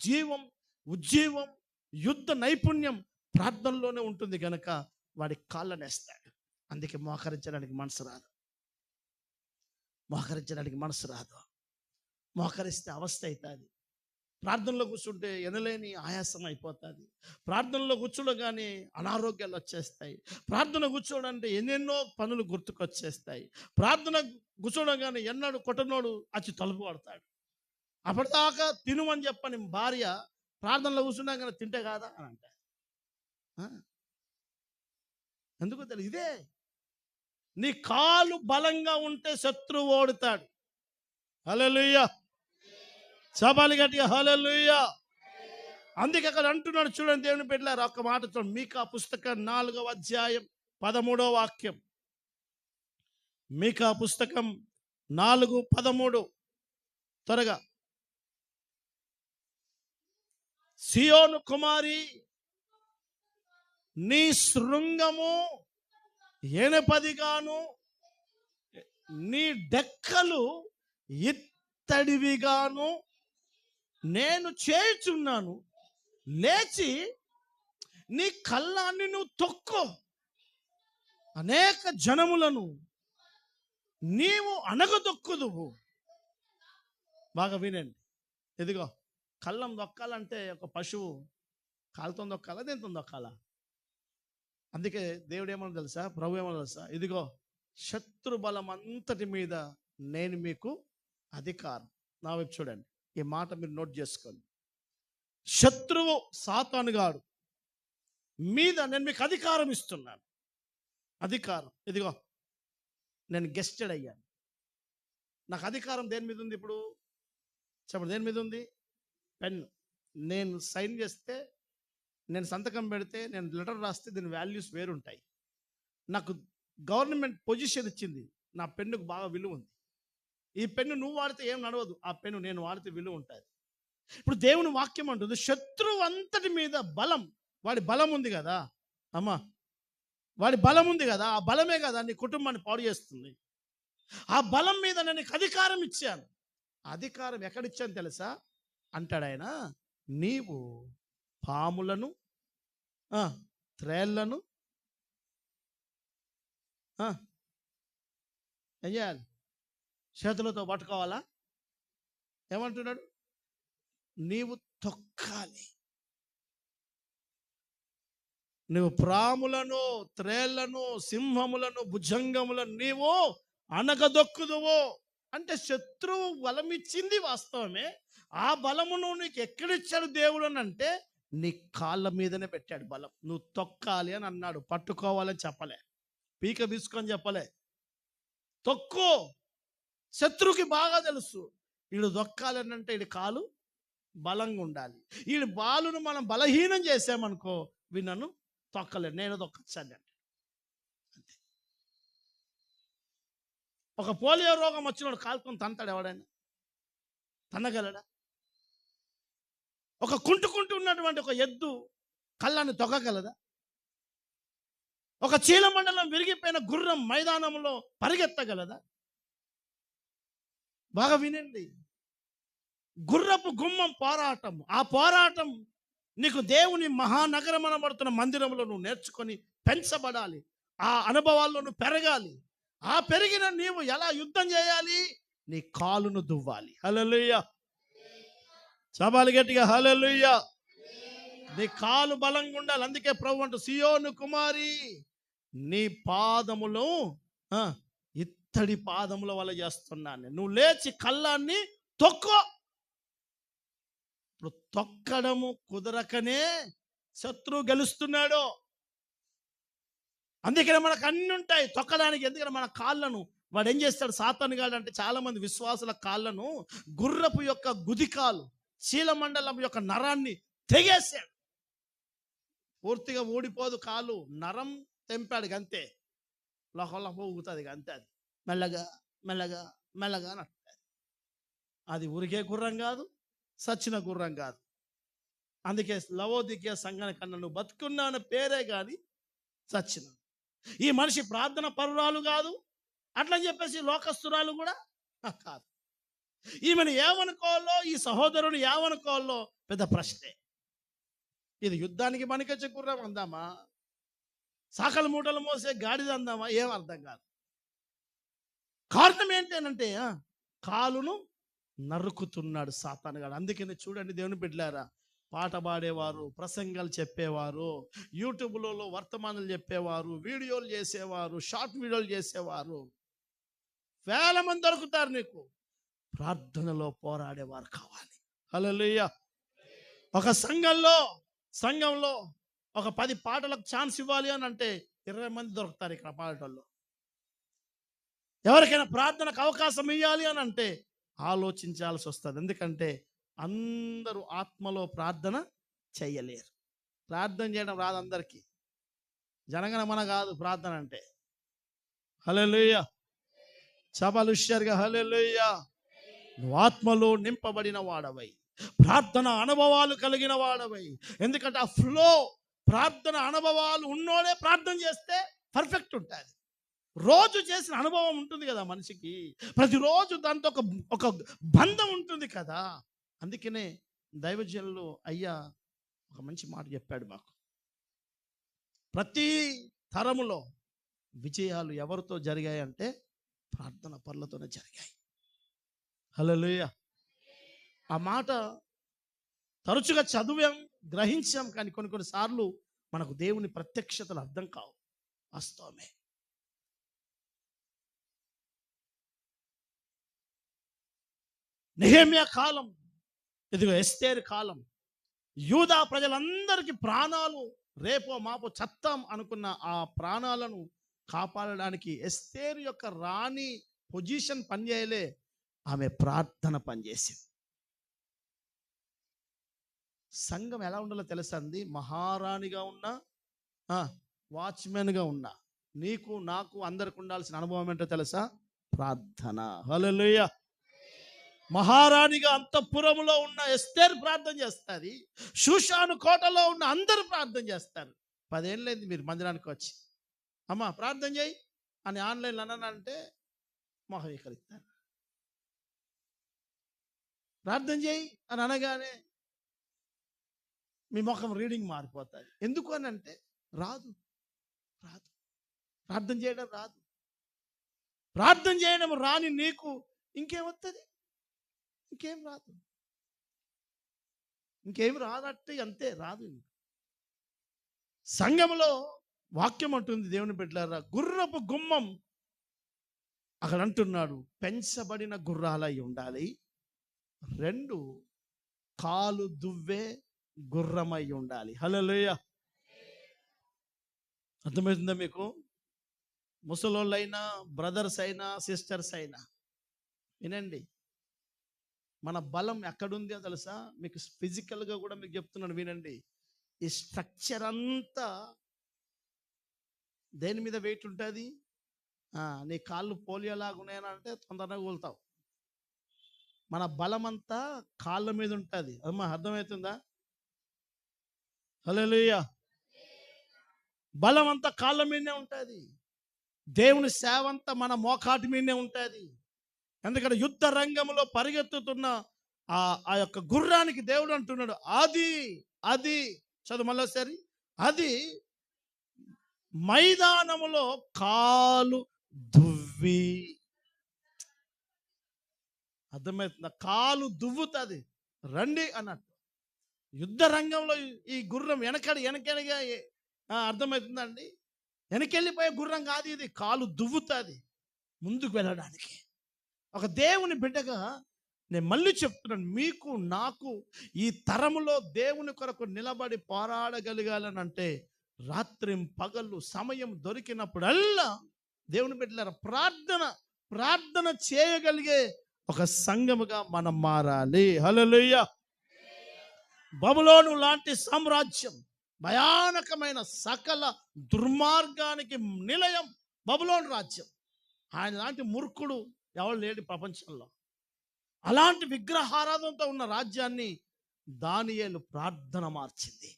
జీవం, ఉజ్జీవం, యుద్ధ నైపుణ్యం ప్రార్థనలోనే ఉంటుంది కనుక వాడి కాళ్ళను వేస్తాడు. అందుకే మోకరించడానికి మనసు రాదు. మోకరిస్తే అవస్థ అవుతుంది. ప్రార్థనలో కూర్చుంటే ఎనలేని ఆయాసం అయిపోతుంది. ప్రార్థనలో కూర్చోగానే అనారోగ్యాలు వచ్చేస్తాయి. ప్రార్థన కూర్చోడంటే ఎన్నెన్నో పనులు గుర్తుకొచ్చేస్తాయి. ప్రార్థన కూర్చోడగానే ఎన్నడు కొట్టనోడు వచ్చి తలుపు కొడతాడు. అప్పటిదాకా తినుమని చెప్పని భార్య ప్రార్థనలో కూర్చున్నాగానే తింటే కాదా అని అంటారు. ఎందుకో తెలియదు. ఇదే నీ కాలు బలంగా ఉంటే శత్రువు ఓడుతాడు. హల్లెలూయా, చపాలి గట్టిగా హల్లెలూయా. అందుకే అక్కడ అంటున్నాడు చూడండి, దేవుని బిడ్డలారా, ఒక్క మాట చూడండి. మీకా పుస్తకం 4వ అధ్యాయం 13వ వాక్యం. మీకా పుస్తకం 4:13 త్వరగా. సియోను కుమారి, నీ శృంగము ఎనపదిగాను, నీ డెక్కలు ఇత్తడివిగాను నేను చేయుచున్నాను. లేచి నీ కళ్ళాన్ని నువ్వు తొక్కు, అనేక జనములను నీవు అణగదొక్కుదువు. బాగా వినండి. ఇదిగో, కళ్ళం దొక్కాలంటే ఒక పశువు కాలుతో దొక్కాలా, దేంతో దొక్కాలా? అందుకే దేవుడు ఏమన్నా తెలుసా, ప్రభు ఏమన్నా తెలుసా? ఇదిగో, శత్రు బలం అంతటి మీద నేను మీకు అధికారం. నా వైపు చూడండి, ఈ మాట మీరు నోట్ చేసుకోండి. శత్రువు సాతానుగాడు మీద నేను మీకు అధికారం ఇస్తున్నాను. అధికారం, ఇదిగో నేను గెస్టెడ్ అయ్యాను. నాకు అధికారం దేని మీద ఉంది ఇప్పుడు చెప్పండి? దేని మీద ఉంది? పెన్. నేను సైన్ చేస్తే, నేను సంతకం పెడితే, నేను లెటర్ రాస్తే దీని వాల్యూస్ వేరుంటాయి. నాకు గవర్నమెంట్ పొజిషన్ ఇచ్చింది, నా పెన్నుకు బాగా విలువ ఉంది. ఈ పెన్ను నువ్వు వాడితే ఏం నడవదు, ఆ పెన్ను నేను వాడితే విలువ ఉంటుంది. ఇప్పుడు దేవుని వాక్యం అంటుంది, శత్రువు అంతటి మీద బలం, వాడి బలం ఉంది కదా అమ్మా, వాడి బలం ఉంది కదా, ఆ బలమే కదా నీ కుటుంబాన్ని పాడు చేస్తుంది. ఆ బలం మీద నేను నీకు అధికారం ఇచ్చాను. అధికారం ఎక్కడిచ్చాను తెలుసా అంటాడు ఆయన, నీవు పాములను త్రేళ్లను ఏం చేయాలి? చేతులతో పట్టుకోవాలా? ఏమంటున్నాడు? నీవు తొక్కాలి. నువ్వు పాములను, త్రేళ్లను, సింహములను, భుజంగములను నీవు అనగదొక్కుదువు. అంటే శత్రువు బలం ఇచ్చింది వాస్తవమే. ఆ బలమును నీకు ఎక్కడిచ్చాడు దేవుడు అని అంటే, నీ కాళ్ళ మీదనే పెట్టాడు బలం. నువ్వు తొక్కాలి అని అన్నాడు, పట్టుకోవాలని చెప్పలే, పీక తీసుకొని చెప్పలే. తొక్కు. శత్రువుకి బాగా తెలుసు, వీడు దొక్కాలని అంటే వీడి కాలు బలంగా ఉండాలి. వీడి బాలును మనం బలహీనం చేసామనుకో, వీడు నన్ను తొక్కలేదు, నేను తొక్కచ్చాను అంటే. ఒక పోలియో రోగం వచ్చినాడు కాలుతో తంతాడు ఎవడైనా? తన్నగలడా? ఒక కుంటుకుంటూ ఉన్నటువంటి ఒక ఎద్దు కళ్ళాన్ని తొక్కగలదా? ఒక చీలమండలం విరిగిపోయిన గుర్రం మైదానంలో పరిగెత్తగలదా? బాగా వినండి, గుర్రపు గుమ్మం పోరాటం, ఆ పోరాటం నీకు దేవుని మహానగరం అనబడుతున్న మందిరంలో నువ్వు నేర్చుకొని పెంచబడాలి. ఆ అనుభవాల్లో నువ్వు పెరగాలి. ఆ పెరిగిన నీవు ఎలా యుద్ధం చేయాలి? నీ కాలును దువ్వాలి. హల్లెలూయా. చపాలి గట్టిగా హల్లెలూయా. నీ కాలు బలంగా ఉండాలి. అందుకే ప్రభు అంటూ సియోను కుమారి నీ పాదములు ఆ, ఇత్తడి పాదముల వల్ల చేస్తున్నాను, నువ్వు లేచి కళ్ళాన్ని తొక్కో. ఇప్పుడు తొక్కడము కుదరకనే శత్రువు గెలుస్తున్నాడు. అందుకనే మనకు అన్ని ఉంటాయి తొక్కడానికి. ఎందుకంటే మన కాళ్ళను వాడు ఏం చేస్తాడు, సాతాను గాడు అంటే చాలా మంది విశ్వాసుల కాళ్ళను గుర్రపు యొక్క గుదికాలు శీలమండలం యొక్క నరాన్ని తెగేశాడు. పూర్తిగా ఊడిపోదు కాలు, నరం తెంపాడు అంతే, లోకంలో ఊగుతుంది అంతే. అది మెల్లగా మెల్లగా మెల్లగా అని అంటుంది. అది ఉరికే గుర్రం కాదు, సచ్చిన గుర్రం కాదు. అందుకే లవోదికీయ సంఘానికి కన్నా నువ్వు బతుకున్నా అన్న పేరే కానీ సచ్చిన. ఈ మనిషి ప్రార్థన పరురాలు కాదు, అట్లా చెప్పేసి లోకస్తురాలు కూడా కాదు. ఈమెను ఏమనుకోవాలో, ఈ సహోదరుడు ఏమనుకోవాలో పెద్ద ప్రశ్నే. ఇది యుద్ధానికి పనికొచ్చే గుర్రం అందామా, సాకల మూటలు మోసే గాడిద అందామా, ఏం అర్థం కాదు. కారణం ఏంటంటే కాలును నరుకుతున్నాడు సాతానుగాడు. అందుకని చూడండి దేవుని బిడ్డలారా, పాట పాడేవారు, ప్రసంగాలు చెప్పేవారు, యూట్యూబ్లలో వర్తమానాలు చెప్పేవారు, వీడియోలు చేసేవారు, షార్ట్ వీడియోలు చేసేవారు వేల మంది దొరుకుతారు. నీకు ప్రార్థనలో పోరాడేవారు కావాలి. హల్లెలూయా. ఒక సంఘంలో ఒక 10 పాటలకు ఛాన్స్ ఇవ్వాలి అని అంటే 20 మంది దొరుకుతారు ఇక్కడ పాటల్లో. ఎవరికైనా ప్రార్థనకు అవకాశం ఇవ్వాలి అని అంటే ఆలోచించాల్సి వస్తుంది. ఎందుకంటే అందరూ ఆత్మలో ప్రార్థన చెయ్యలేరు. ప్రార్థన చేయడం రాదు అందరికీ. జనగణమన కాదు ప్రార్థన అంటే. హల్లెలూయా. చపాలు హుషారుగా హల్లెలూయా. నువ్వు ఆత్మలో నింపబడిన వాడవై, ప్రార్థన అనుభవాలు కలిగిన వాడవై. ఎందుకంటే ఆ ఫ్లో, ప్రార్థన అనుభవాలు ఉన్నోడే ప్రార్థన చేస్తే పర్ఫెక్ట్ ఉంటుంది. రోజు చేసిన అనుభవం ఉంటుంది కదా మనిషికి, ప్రతిరోజు దాంతో ఒక బంధం ఉంటుంది కదా. అందుకనే దైవజనులు అయ్యా ఒక మంచి మాట చెప్పాడు మాకు. ప్రతి తరములో విజయాలు ఎవరితో జరిగాయి అంటే ప్రార్థన పరులతోనే జరిగాయి. హల్లెలూయా. ఆ మాట తరచుగా చదివాం, గ్రహించాం, కానీ కొన్నిసార్లు మనకు దేవుని ప్రత్యక్షతలు అర్థం కావు. వాస్తవమే. నెహెమ్యా కాలం, ఇదిగో ఎస్తేరు కాలం, యూదా ప్రజలందరికీ ప్రాణాలు రేపో మాపో చత్తాం అనుకున్న ఆ ప్రాణాలను కాపాడడానికి ఎస్తేరు యొక్క రాణి పొజిషన్ పనిచేయలే, ఆమె ప్రార్థన పనిచేసింది. సంఘం ఎలా ఉండాలో తెలుసా అండి? మహారాణిగా ఉన్నా, వాచ్మెన్గా ఉన్నా, నీకు నాకు అందరికి ఉండాల్సిన అనుభవం ఏంటో తెలుసా? ప్రార్థన. హల్లెలూయా. మహారాణిగా అంతఃపురములో ఉన్న ఎస్తేరు ప్రార్థన చేస్తుంది. షూషాను కోటలో ఉన్న అందరూ ప్రార్థన చేస్తారు. 10 ఏళ్ళైంది మీరు మందిరానికి వచ్చి, అమ్మా ప్రార్థన చేయి అని ఆన్లైన్లో అన్నానంటే మొహీకరిస్తారు. ప్రార్థన చేయి అని అనగానే మీ ముఖం రీడింగ్ మారిపోతుంది. ఎందుకు అని అంటే రాదు ప్రార్థన చేయడం రాదు. ప్రార్థన చేయడం రాని నీకు ఇంకేమవుతుంది? ఇంకేం రాదు, ఇంకేం రాదట్టే, అంతే, రాదు. సంఘంలో వాక్యం అంటుంది దేవుని బిడ్డలారా, గుర్రపు గుమ్మం అక్కడ అంటున్నాడు పెంచబడిన గుర్రాలై ఉండాలి, 2 కాలు దువ్వే గుర్రమై ఉండాలి. హల్లెలూయా. అర్థమవుతుందా మీకు? ముసలోళ్ళైనా, బ్రదర్స్ అయినా, సిస్టర్స్ అయినా వినండి, మన బలం ఎక్కడుందో తెలుసా మీకు? ఫిజికల్గా కూడా మీకు చెప్తున్నాను వినండి. ఈ స్ట్రక్చర్ అంతా దేని మీద వెయిట్ ఉంటుంది? నీ కాళ్ళు పోలియోలాగా ఉన్నాయనంటే తొందరగా కూలుతావు. మన బలం అంతా కాళ్ళ మీద ఉంటుంది. అమ్మా అర్థమవుతుందా? హల్లెలూయా. బలం అంతా కాళ్ళ మీదనే ఉంటుంది. దేవుని సేవ అంతా మన మోకాటి మీదనే ఉంటుంది. ఎందుకంటే యుద్ధ రంగంలో పరిగెత్తుతున్న ఆ యొక్క గుర్రానికి దేవుడు అంటున్నాడు, అది చదువు మళ్ళీసారి, అది మైదానములో కాలు దువ్వి. అర్థమవుతుందా? కాలు దువ్వుతుంది. రండి అన్నట్టు. యుద్ధ రంగంలో ఈ గుర్రం వెనకడిగా అర్థమవుతుందండి. వెనకెళ్ళిపోయే గుర్రం కాదు ఇది, కాలు దువ్వుతుంది ముందుకు వెళ్ళడానికి. ఒక దేవుని బిడ్డగా నేను మళ్ళీ చెప్తున్నాను, మీకు నాకు ఈ తరములో దేవుని కొరకు నిలబడి పోరాడగలగాలని అంటే రాత్రి పగళ్ళు సమయం దొరికినప్పుడల్లా దేవుని బిడ్డలారా ప్రార్థన చేయగలిగే ఒక సంఘముగా మనం మారాలి. హల్లెలూయా. బబులోను లాంటి సామ్రాజ్యం, భయానకమైన సకల దుర్మార్గానికి నిలయం బబులోను రాజ్యం. ఆయన లాంటి మూర్ఖుడు ఎవరు లేడు ప్రపంచంలో. అలాంటి విగ్రహారాధనతో ఉన్న రాజ్యాన్ని దానియేలు ప్రార్థన మార్చింది.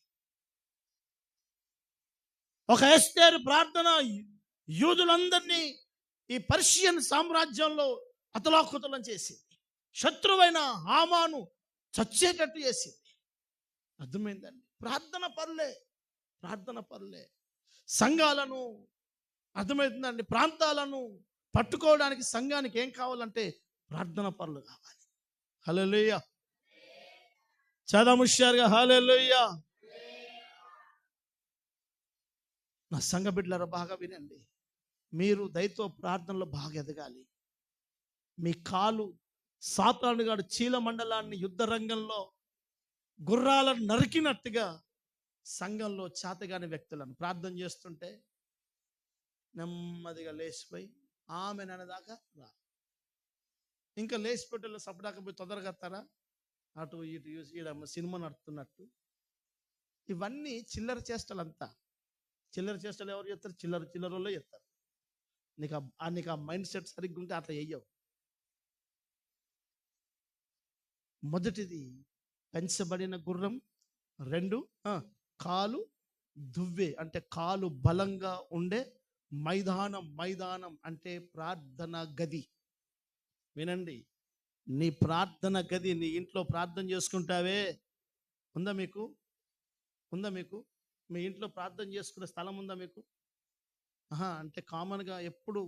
ఒక ఎస్తేరు ప్రార్థన యూదులందరినీ ఈ పర్షియన్ సామ్రాజ్యంలో అతలాకుతలం చేసింది. శత్రువైన హామాను చచ్చేటట్టు చేసింది. అర్థమైందండి. ప్రార్థన పరులే సంఘాలను, అర్థమవుతుందండి, ప్రాంతాలను పట్టుకోవడానికి సంఘానికి ఏం కావాలంటే ప్రార్థన పరులు కావాలి. హల్లెలూయా. చదముష్యారుగా హల్లెలూయా. నా సంఘ బిడ్డలారా బాగా వినండి. మీరు దయతో ప్రార్థనలో బాగా ఎదగాలి. మీ కాలు సాతానుగాడు చీల మండలాన్ని యుద్ధ రంగంలో గుర్రాలను నరికినట్టుగా సంఘంలో చేతగాని వ్యక్తులను ప్రార్థన చేస్తుంటే నెమ్మదిగా లేచిపోయి ఆమె అనేదాకా రా. ఇంకా లేచిపెట్టెలో సపడాకపోయి తొందరగా వస్తారా, అటు ఇటు ఈడమ్మ సినిమా నడుతున్నట్టు. ఇవన్నీ చిల్లర చేష్టలంతా. చిల్లర చేష్టలు ఎవరు చేస్తారు? చిల్లరలో చేస్తారు. నీకు ఆ మైండ్ సెట్ సరిగ్గా ఉంటే అట్లా వేయవు. మొదటిది పెంచబడిన గుర్రం. 2 కాలు దువ్వే అంటే కాలు బలంగా ఉండే మైదానం అంటే ప్రార్థన గది. వినండి, నీ ప్రార్థన గది, నీ ఇంట్లో ప్రార్థన చేసుకుంటావే, ఉందా మీకు? మీ ఇంట్లో ప్రార్థన చేసుకునే స్థలం ఉందా మీకు? అంటే కామన్గా ఎప్పుడు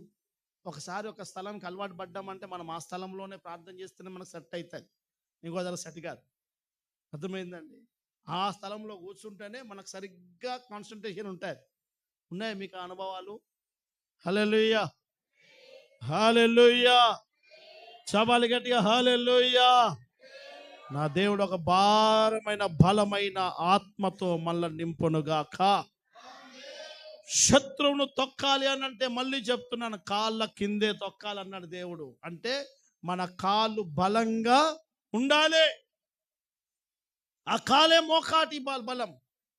ఒకసారి ఒక స్థలానికి అలవాటు పడ్డామంటే మనం ఆ స్థలంలోనే ప్రార్థన చేస్తేనే మనకు సెట్ అవుతుంది. ఇంకోదాని సెట్ కాదు. అర్థమైందండి. ఆ స్థలంలో కూర్చుంటేనే మనకు సరిగ్గా కాన్సన్ట్రేషన్ ఉంటుంది. ఉన్నాయి మీకు అనుభవాలు? హల్లెలూయా. హల్లెలూయా. చపాలి గట్టిగా హల్లెలూయా. నా దేవుడు ఒక భారమైన బలమైన ఆత్మతో మళ్ళీ నింపునుగాక. శత్రువును తొక్కాలి అని అంటే మళ్ళీ చెప్తున్నాను, కాళ్ళ కిందే తొక్కాలన్నాడు దేవుడు. అంటే మన కాళ్ళు బలంగా ఉండాలి. ఆ కాలే మోకాటి బలం,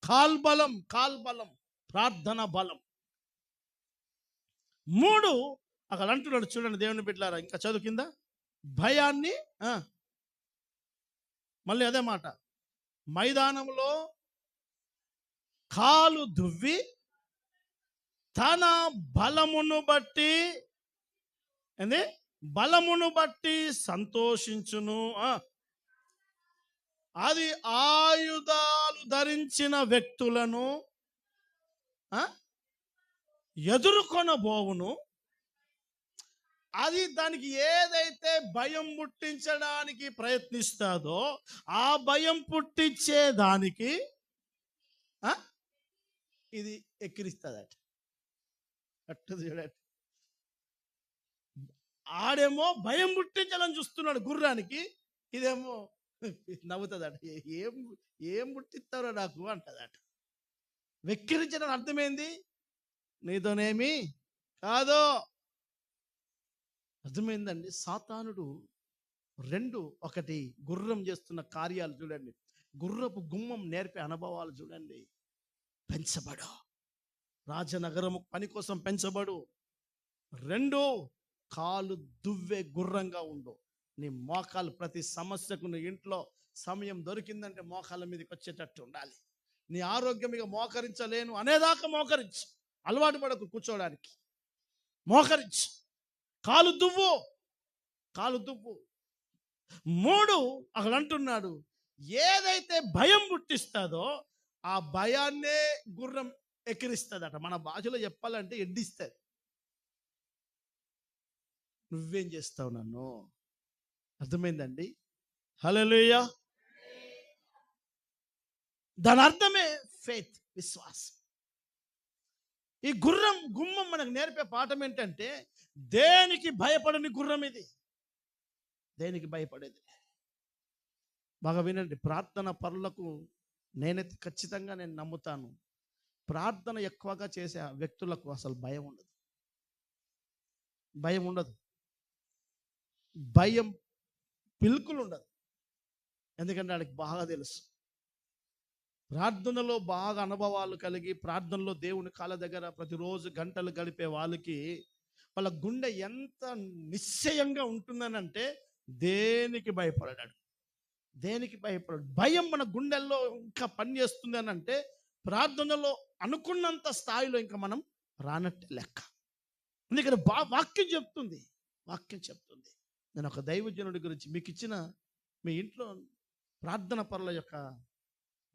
కాల్ బలం, ప్రార్థన బలం. 3 అక్కడ అంటున్నాడు చూడండి దేవుని బిడ్డలారా, ఇంకా చదువు కింద. భయాన్ని, మళ్ళీ అదే మాట, మైదానంలో కాలు దువ్వి తన బలమును బట్టి సంతోషించును. అది ఆయుధాలు ధరించిన వ్యక్తులను ఎదుర్కొనబోవును. అది దానికి ఏదైతే భయం పుట్టించడానికి ప్రయత్నిస్తాదో ఆ భయం పుట్టించే దానికి ఇది ఎక్కిరిస్తుందట. అట్టు చూడండి, ఆడేమో భయం పుట్టించాలని చూస్తున్నాడు గుర్రానికి, ఇదేమో నవ్వుతుందట. ఏం పుట్టిస్తారో నాకు అంటదట. వెక్కిరించడం అర్థమైంది, నీతోనేమి కాదో. అర్థమైందండి. సాతానుడు 1 గుర్రం చేస్తున్న కార్యాలు చూడండి, గుర్రపు గుమ్మం నేర్పే అనుభవాలు చూడండి. పెంచబడు, రాజనగరము పని కోసం పెంచబడు. 2 కాలు దువ్వే గుర్రంగా ఉండు. నీ మోకాలు ప్రతి సమస్యకు నీ ఇంట్లో సమయం దొరికిందంటే మోకాళ్ళ మీదకి వచ్చేటట్టు ఉండాలి. నీ ఆరోగ్యం ఇక మోకరించలేను అనేదాకా మోకరించు. అలవాటు పడకు కూర్చోడానికి. మోకరించు, కాలు దువ్వు. 3 అక్కడ అంటున్నాడు, ఏదైతే భయం పుట్టిస్తుందో ఆ భయాన్నే గుర్రం ఎక్కిరిస్తుందట. మన భాషలో చెప్పాలంటే ఎడ్డిస్తుంది. నువ్వేం చేస్తావు నన్ను? అర్థమైందండి. హల్లెలూయా. దాని అర్థమే ఫెయిత్, విశ్వాసం. ఈ గుమ్మం మనకు నేర్పే పాఠం ఏంటంటే, దేనికి భయపడని గుర్రం ఇది. దేనికి భయపడేది. బాగా వినండి, ప్రార్థన పరులకు నేనైతే ఖచ్చితంగా నేను నమ్ముతాను, ప్రార్థన ఎక్కువగా చేసే వ్యక్తులకు అసలు భయం ఉండదు. భయం ఉండదు. భయం పిలుకులు ఉండదు. ఎందుకంటే వాడికి బాగా తెలుసు, ప్రార్థనలో బాగా అనుభవాలు కలిగి ప్రార్థనలో దేవుని కాళ్ళ దగ్గర ప్రతిరోజు గంటలు గడిపే వాళ్ళకి వాళ్ళ గుండె ఎంత నిశ్చయంగా ఉంటుందని అంటే దేనికి భయపడాడు. దేనికి భయపడడు. భయం మన గుండెల్లో ఇంకా పనిచేస్తుంది అని అంటే ప్రార్థనలో అనుకున్నంత స్థాయిలో ఇంకా మనం రానట్టే లెక్క. అందుకని వాక్యం చెప్తుంది. వాక్యం చెప్తుంది. నేను ఒక దైవజనుడి గురించి మీకు ఇచ్చిన, మీ ఇంట్లో ప్రార్థన పరుల యొక్క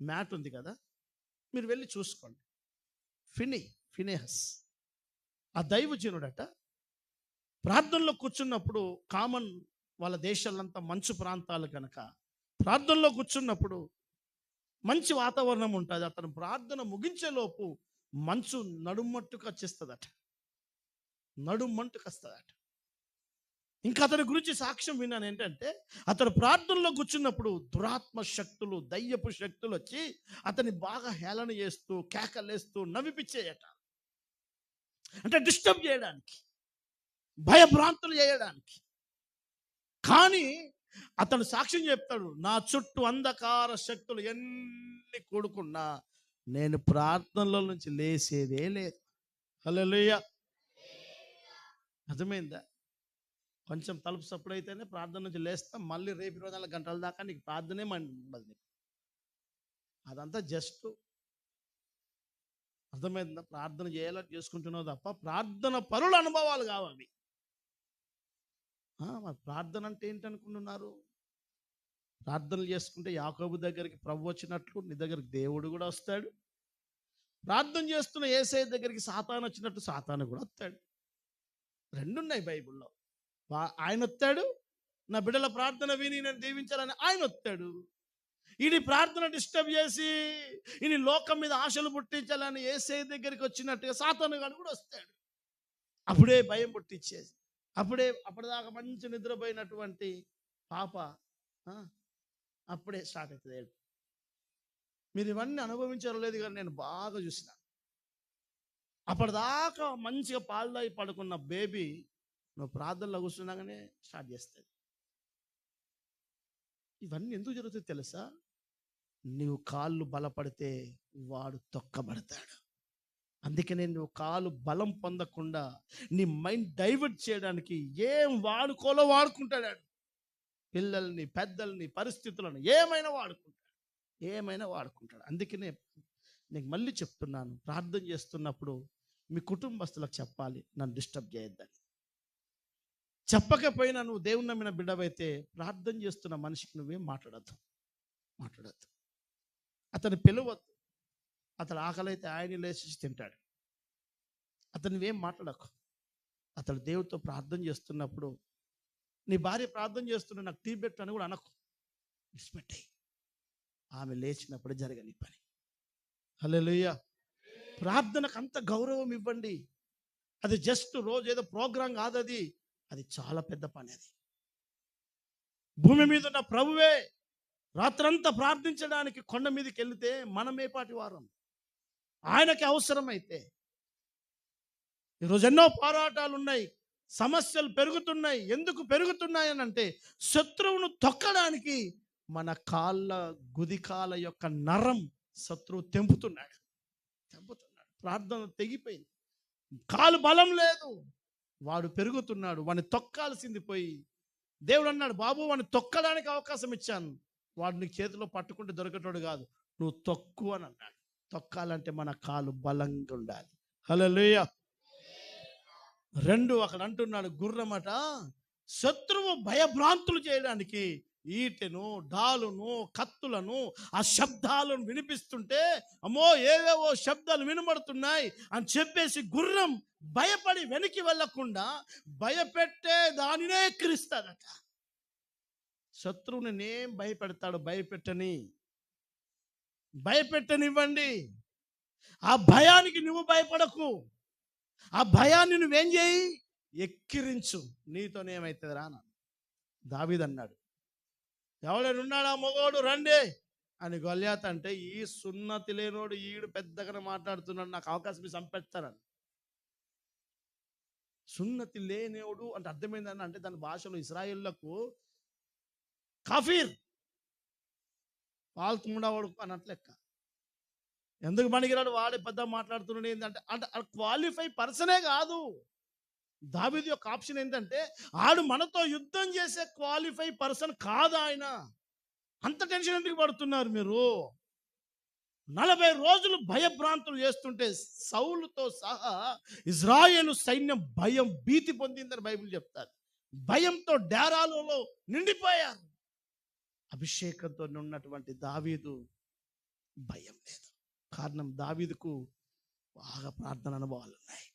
మ్యాట్ ఉంది కదా, మీరు వెళ్ళి చూసుకోండి. ఫినేహస్ ఆ దైవజనుడట ప్రార్థనలో కూర్చున్నప్పుడు, కామన్ వాళ్ళ దేశాలంతా మంచు ప్రాంతాలు కనుక ప్రార్థనలో కూర్చున్నప్పుడు మంచి వాతావరణం ఉంటుంది. అతను ప్రార్థన ముగించేలోపు మంచు నడుమట్టుకు వచ్చేస్తుందట. నడుమంటుకు వస్తుందట. ఇంకా అతని గురించి సాక్ష్యం విన్నాను ఏంటంటే, అతను ప్రార్థనలో కూర్చున్నప్పుడు దురాత్మ శక్తులు, దయ్యపు శక్తులు వచ్చి అతన్ని బాగా హేళన చేస్తూ, కేకలేస్తూ, నవ్విపిచ్చేయట. అంటే డిస్టర్బ్ చేయడానికి, భయభ్రాంతులు చేయడానికి. కానీ అతను సాక్ష్యం చెప్తాడు, నా చుట్టూ అంధకార శక్తులు ఎన్ని కూడుకున్నా నేను ప్రార్థనల నుంచి లేసేదే లేదు. హల్లెలూయా. అర్థమైందా? కొంచెం తలుపు సప్పుడైతేనే ప్రార్థన నుంచి లేస్తాం, మళ్ళీ రేపు 24 గంటల దాకా నీకు ప్రార్థనే ఉండదు. అదంతా జస్ట్ అర్థమైందా? ప్రార్థన చేయాలని చేసుకుంటున్నావు తప్ప ప్రార్థన పరుల అనుభవాలు కావాలి. ప్రార్థన అంటే ఏంటనుకుంటున్నారు? ప్రార్థనలు చేసుకుంటే యాకోబు దగ్గరికి ప్రభు వచ్చినట్లు నీ దగ్గరికి దేవుడు కూడా వస్తాడు. ప్రార్థన చేస్తున్న యేసయ్య దగ్గరికి సాతాను వచ్చినట్టు సాతాను కూడా వస్తాడు. రెండున్నాయి బైబిల్లో. ఆయన వస్తాడు, నా బిడ్డల ప్రార్థన విని నేను దీవించాలని ఆయన వస్తాడు. ఇది ప్రార్థన డిస్టర్బ్ చేసి ఇది లోకం మీద ఆశలు పుట్టించాలని యేసయ్య దగ్గరికి వచ్చినట్టుగా సాతాను గాడు కూడా వస్తాడు. అప్పుడే భయం పుట్టించేసి, అప్పటిదాకా మంచి నిద్రపోయినటువంటి పాప అప్పుడే స్టార్ట్ అవుతుంది. మీరు ఇవన్నీ అనుభవించారో లేదు, కానీ నేను బాగా చూసిన, అప్పటిదాకా మంచిగా పాలు తాగి పడుకున్న బేబీ నువ్వు ప్రార్థనలో కూర్చున్నాగానే స్టార్ట్ చేస్తుంది. ఇవన్నీ ఎందుకు జరుగుతుంది తెలుసా? నీవు కాళ్ళు బలపడితే వాడు తొక్కబడతాడు. అందుకనే నువ్వు కాలు బలం పొందకుండా నీ మైండ్ డైవర్ట్ చేయడానికి ఏం వాడుకోలో వాడుకుంటాడు. పిల్లల్ని, పెద్దల్ని, పరిస్థితులను ఏమైనా వాడుకుంటాడు. అందుకనే నేను మళ్ళీ చెప్తున్నాను, ప్రార్థన చేస్తున్నప్పుడు మీ కుటుంబస్తులకు చెప్పాలి, నన్ను డిస్టర్బ్ చేయొద్దని. చెప్పకపోయినా నువ్వు దేవుని నమ్మిన బిడ్డవైతే ప్రార్థన చేస్తున్న మనిషికి నువ్వేం మాట్లాడద్దు. అతను పిలవద్దు. అతడు ఆకలైతే ఆయన లేచి తింటాడు. అతను నువ్వేం మాట్లాడకు. అతడు దేవుడితో ప్రార్థన చేస్తున్నప్పుడు, నీ భార్య ప్రార్థన చేస్తున్నా నాకు టీ పెట్టు అని కూడా అనకు. విడిచిపెట్టాయి. ఆమె లేచినప్పుడు జరగని పని. హల్లెలూయా. ప్రార్థనకు అంత గౌరవం ఇవ్వండి. అది జస్ట్ రోజు ఏదో ప్రోగ్రాం కాదు, అది చాలా పెద్ద పని. అది భూమి మీద ఉన్న ప్రభువే రాత్రంతా ప్రార్థించడానికి కొండ మీదకి వెళితే మనం ఏపాటి వారం? ఆయనకి అవసరమైతే. ఈరోజు ఎన్నో పోరాటాలు ఉన్నాయి, సమస్యలు పెరుగుతున్నాయి. ఎందుకు పెరుగుతున్నాయి అని అంటే శత్రువును తొక్కడానికి మన కాళ్ళ గుదికాల యొక్క నరం శత్రువు తెంపుతున్నాడు. ప్రార్థన తెగిపోయింది, కాలు బలం లేదు, వాడు పెరుగుతున్నాడు. వాడిని తొక్కాల్సింది పోయి దేవుడు అన్నాడు, బాబు వాడిని తొక్కడానికి అవకాశం ఇచ్చాను, వాడు నీ చేతిలో పట్టుకుంటే దొరికేటోడు కాదు, నువ్వు తొక్కు అని అన్నాడు. తొక్కాలంటే మన కాలు బలంగా ఉండాలి. హల్లెలూయా. అక్కడ అంటున్నాడు, గుర్రమట శత్రువు భయభ్రాంతులు చేయడానికి ఈటెను, డాలును, కత్తులను, ఆ శబ్దాలను వినిపిస్తుంటే అమ్మో ఏవేవో శబ్దాలు వినబడుతున్నాయి అని చెప్పేసి గుర్రం భయపడి వెనక్కి వెళ్ళకుండా భయపెట్టే దానినే ఎక్కిరిస్తాడట. శత్రువుని నేం భయపెడతాడు, భయపెట్టని. భయపెట్టనివ్వండి. ఆ భయానికి నువ్వు భయపడకు. ఆ భయాన్ని నువ్వేం చేయి, ఎక్కిరించు. నీతోనేమైతుందిరా అన్నాడు. దావీదు అన్నాడు, ఎవడైనా ఉన్నాడా మగోడు రండి అని గొల్యాత్ అంటే, ఈ సున్నతి లేనోడు ఈడు పెద్దగానే మాట్లాడుతున్నాడు, నాకు అవకాశం చంపేస్తానని. సున్నతి లేనివాడు అంటే అర్థమైందని అంటే దాని భాషలో ఇశ్రాయేళ్లకు కాఫీర్, పాల్తుండవాడు అన్నట్లు లెక్క. ఎందుకు పనికిరాడు వాడే పెద్ద మాట్లాడుతున్నాడు ఏంటంటే, అంటే క్వాలిఫై పర్సనే కాదు. దావీదు యొక్క ఆప్షన్ ఏంటంటే, ఆడు మనతో యుద్ధం చేసే క్వాలిఫై పర్సన్ కాదు ఆయన. అంత టెన్షన్ ఎందుకు పడుతున్నారు మీరు? 40 రోజులు భయభ్రాంతులు చేస్తుంటే సౌలుతో సహా ఇజ్రాయేలు సైన్యం భయం భీతి పొందిందని బైబిల్ చెప్తారు. భయంతో డేరాలలో నిండిపోయారు. అభిషేకంతో ఉన్నటువంటి దావీదు భయం లేదు. కారణం, దావీదుకు బాగా ప్రార్థన అనుభవాలు ఉన్నాయి.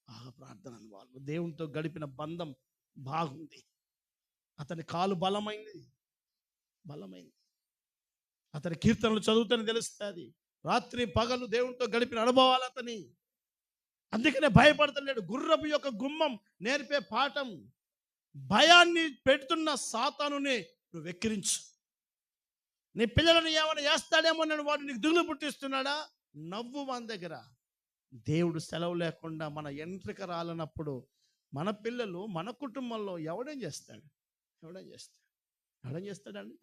బాగా ప్రార్థన అనుభవాలు, దేవునితో గడిపిన బంధం బాగుంది. అతని కాలు బలమైంది. అతని కీర్తనలు చదువుతని తెలుస్తుంది. రాత్రి పగలు దేవునితో గడిపిన అనుభవాలు అతని. అందుకనే భయపడతలేడు. గుర్రపు యొక్క గుమ్మం నేర్పే పాఠం, భయాన్ని పెడుతున్న సాతానుని నువ్వు వెక్కిరించు. నీ పిల్లలను ఏమైనా చేస్తాడేమో నన్ను వాడు నీకు దిగులు పుట్టిస్తున్నాడా, నవ్వు మన దగ్గర. దేవుడు సెలవు లేకుండా మన ఎంట్రిక రాలనప్పుడు మన పిల్లలు మన కుటుంబంలో ఎవడేం చేస్తాడండి?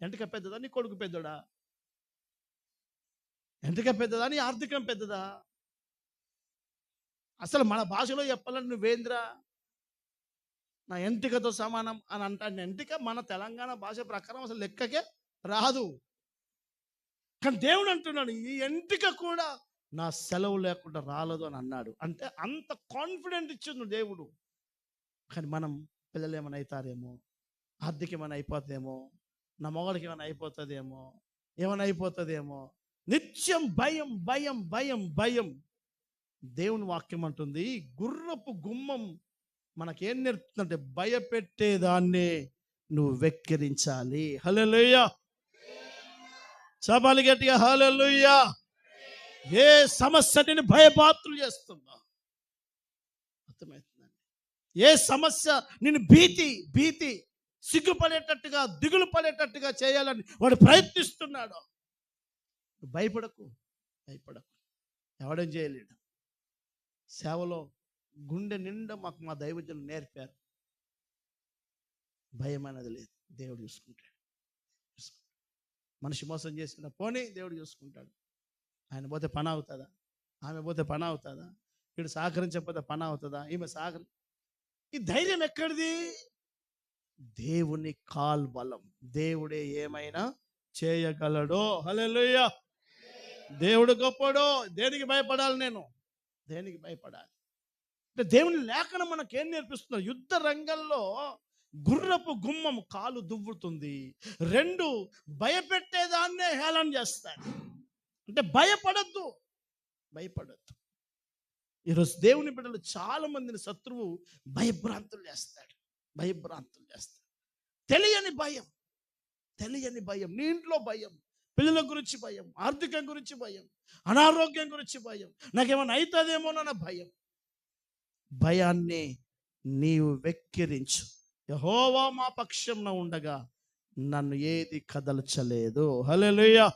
ఎంట్రిక పెద్దదా, నీ కొడుకు పెద్దడా? ఎంట్రిక పెద్దదా, నీ ఆర్థికం పెద్దదా? అసలు మన భాషలో చెప్పాలంటే నువ్వేంద్రా, నా ఎంట్రికతో సమానం అని అంటాను. ఎంట్రిక మన తెలంగాణ భాష ప్రకారం అసలు లెక్కకే రాదు. కానీ దేవుడు అంటున్నాడు, ఈ ఎంట్రిక కూడా నా సెలవు లేకుండా రాలేదు అని అన్నాడు. అంటే అంత కాన్ఫిడెంట్ ఇచ్చింది దేవుడు. కానీ మనం పిల్లలు ఏమైనా అవుతారేమో, ఆర్థిక ఏమైనా అయిపోతుందేమో, నా మొగడికి ఏమైనా అయిపోతుందేమో, నిత్యం భయం భయం భయం భయం. దేవుని వాక్యం అంటుంది, గుర్రపు గుమ్మం మనకేం నేర్పుతుందంటే, భయపెట్టేదాన్ని నువ్వు వెక్కిరించాలి. హల్లెలూయా, చపాలి గట్టిగా హల్లెలూయా. ఏ సమస్య నేను భయపాత్రులు చేస్తుందా అర్థమవుతుందండి. ఏ సమస్య నేను భీతి సిగ్గుపడేటట్టుగా, దిగులు పడేటట్టుగా చేయాలని వాడు ప్రయత్నిస్తున్నాడు, భయపడకు. ఎవడేం చేయలేడు. సేవలో గుండె నిండా మాకు మా దైవజనులు నేర్పారు, భయం అనేది లేదు. దేవుడు చూసుకుంటాడు. మనిషి మోసం చేసిన పోనీ దేవుడు చూసుకుంటాడు. ఆయన పోతే పని అవుతుందా, ఆమె పోతే పని అవుతుందా, వీడు సహకరించకపోతే పని అవుతుందా, ఈమె ఈ ధైర్యం ఎక్కడిది? దేవుని కాల్ బలం. దేవుడే ఏమైనా చేయగలడో. హల్లెలూయా. దేవుడు గొప్పడో. దేనికి భయపడాలి? దేనికి భయపడాలి అంటే దేవుని లేఖనం మనకేం నేర్పిస్తున్నారు? యుద్ధ రంగంలో గుర్రపు గుమ్మం కాలు దువ్వుతుంది, 2 భయపెట్టేదాన్నే హేళన చేస్తాడు. అంటే భయపడద్దు. ఈరోజు దేవుని బిడ్డలు చాలా మందిని శత్రువు భయభ్రాంతులు చేస్తాడు. తెలియని భయం, నీ ఇంట్లో భయం, పిల్లల గురించి భయం, ఆర్థికం గురించి భయం, అనారోగ్యం గురించి భయం, నాకేమైనా అవుతుందేమోనన్న భయాన్ని నీవు వెక్కిరించు. యెహోవా మా పక్షంలో ఉండగా నన్ను ఏది కదల్చలేదు. హల్లెలూయా,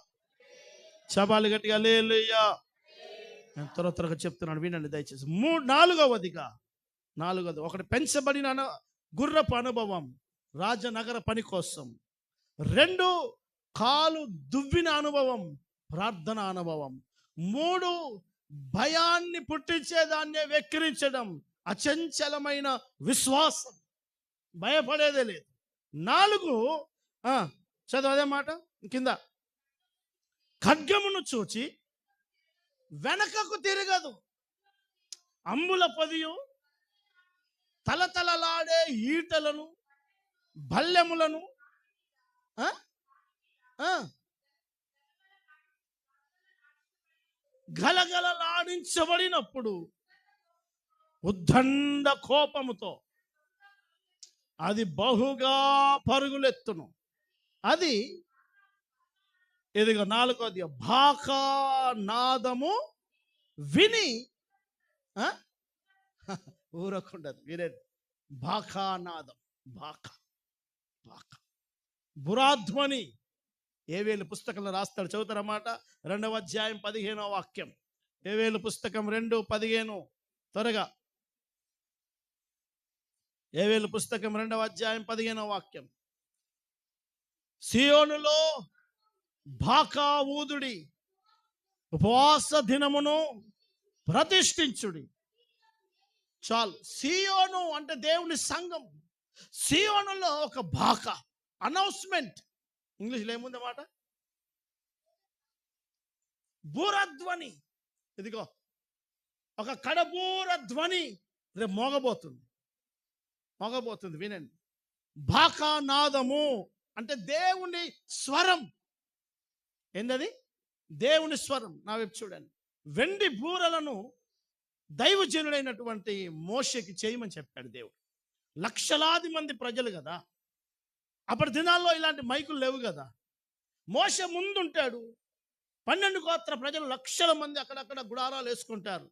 చపాలి గట్టిగా హల్లెలూయా. నేను త్వరగా చెప్తున్నాను, వినండి దయచేసి. 4వది ఒకటి పెంచబడిన గుర్రపు అనుభవం, రాజనగర పని కోసం. 2 కాలు దువ్విన అనుభవం, ప్రార్థన అనుభవం. 3 భయాన్ని పుట్టించేదాన్నే వెక్కిరించడం, అచంచలమైన విశ్వాసం, భయపడేదే లేదు. 4 చదువు అదే మాట కింద, ఖడ్గమును చూచి వెనకకు తిరగదు, అంబుల పొదియు తలతలలాడే ఈటలను భల్లెములను గలగలలాడించబడినప్పుడు ఉద్దండ కోపముతో అది బహుగా పరుగులెత్తును. అది ఇదిగో నాలుగోది, బాకానాదము విని ఆ? ఊరకుండదు. వినండి, బాకానాదం, బాకా బాకా బురాధ్వని. ఏవేలు పుస్తకంలో రాస్తాడు, చదువుతారన్నమాట. 2వ అధ్యాయం 15వ వాక్యం. ఏవేలు పుస్తకం 2:15. త్వరగా. ఏవేలు పుస్తకం 2వ అధ్యాయం 15వ వాక్యం. సియోనులో బాకా ఊదుడి, ఉపవాస దినమును ప్రతిష్ఠించుడి. చాలు. సియోను అంటే దేవుని సంఘం. సియోనులో ఒక బాకా, అనౌన్స్మెంట్. ఇంగ్లీష్లో ఏముంది మాట? బూరధ్వని. ఇదిగో ఒక కడబూర ధ్వని రేపు మోగబోతుంది. వినండి, బాకానాదము అంటే దేవుని స్వరం. ఏందది? దేవుని స్వరం. నా వైపు చూడండి. వెండి బూరలను దైవజనుడైనటువంటి మోషేకి చేయమని చెప్పాడు దేవుడు. లక్షలాది మంది ప్రజలు కదా, అప్పటి దినాల్లో ఇలాంటి మైకులు లేవు కదా. మోషే ముందుంటాడు. 12 గోత్ర ప్రజలు, లక్షల మంది అక్కడక్కడ గుడారాలు వేసుకుంటారు.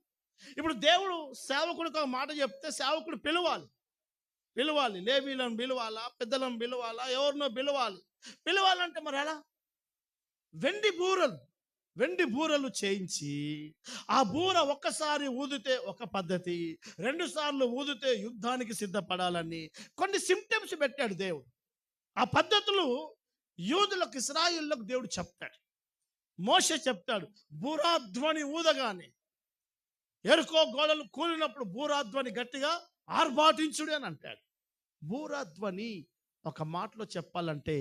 ఇప్పుడు దేవుడు సేవకుడికి ఒక మాట చెప్తే సేవకుడు పిలవాలి. లేవీలను పిలవాలా, పెద్దలను పిలవాలా, ఎవరినో పిలవాలంటే మరి ఎలా? వెండి బూరలు చేయించి, ఆ బూర ఒక్కసారి ఊదితే ఒక పద్ధతి, 2 సార్లు ఊదితే యుద్ధానికి సిద్ధపడాలని కొన్ని సింప్టమ్స్ పెట్టాడు దేవుడు. ఆ పద్ధతులు యూదులకు, ఇశ్రాయేలులకు దేవుడు చెప్తాడు. మోషే చెప్తాడు, బూరాధ్వని ఊదగానే ఎరుకో గోడలు కూలినప్పుడు బూరాధ్వని గట్టిగా ఆర్భాటించుడు అని అంటాడు. బూరాధ్వని ఒక మాటలో చెప్పాలంటే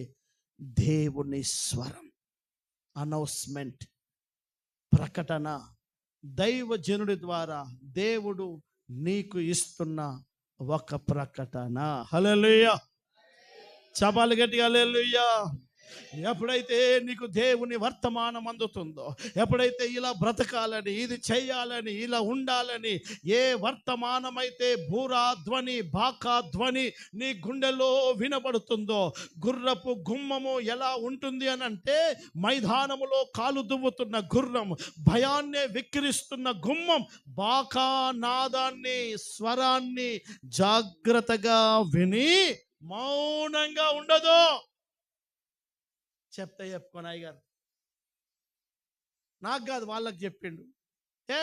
దేవుని స్వరం, అనౌన్స్మెంట్, ప్రకటన. దైవజనుడి ద్వారా దేవుడు నీకు ఇస్తున్న ఒక ప్రకటన. హల్లెలూయా. చపాలు గట్టిగా హల్లెలూయా. ఎప్పుడైతే నీకు దేవుని వర్తమానం అందుతుందో, ఎప్పుడైతే ఇలా బ్రతకాలని, ఇది చేయాలని, ఇలా ఉండాలని ఏ వర్తమానమైతే బూరా ధ్వని, బాకా ధ్వని నీ గుండెలో వినబడుతుందో, గుర్రపు గుమ్మము ఎలా ఉంటుంది అని అంటే మైదానములో కాలు దువ్వుతున్న గుర్రం, భయాన్నే విక్కిరిస్తున్న గుమ్మం, బాకా నాదాన్ని, స్వరాన్ని జాగ్రత్తగా విని మౌనంగా ఉండదు. చెప్పుకొని అయ్యగారు నాకు కాదు వాళ్ళకి చెప్పిండు,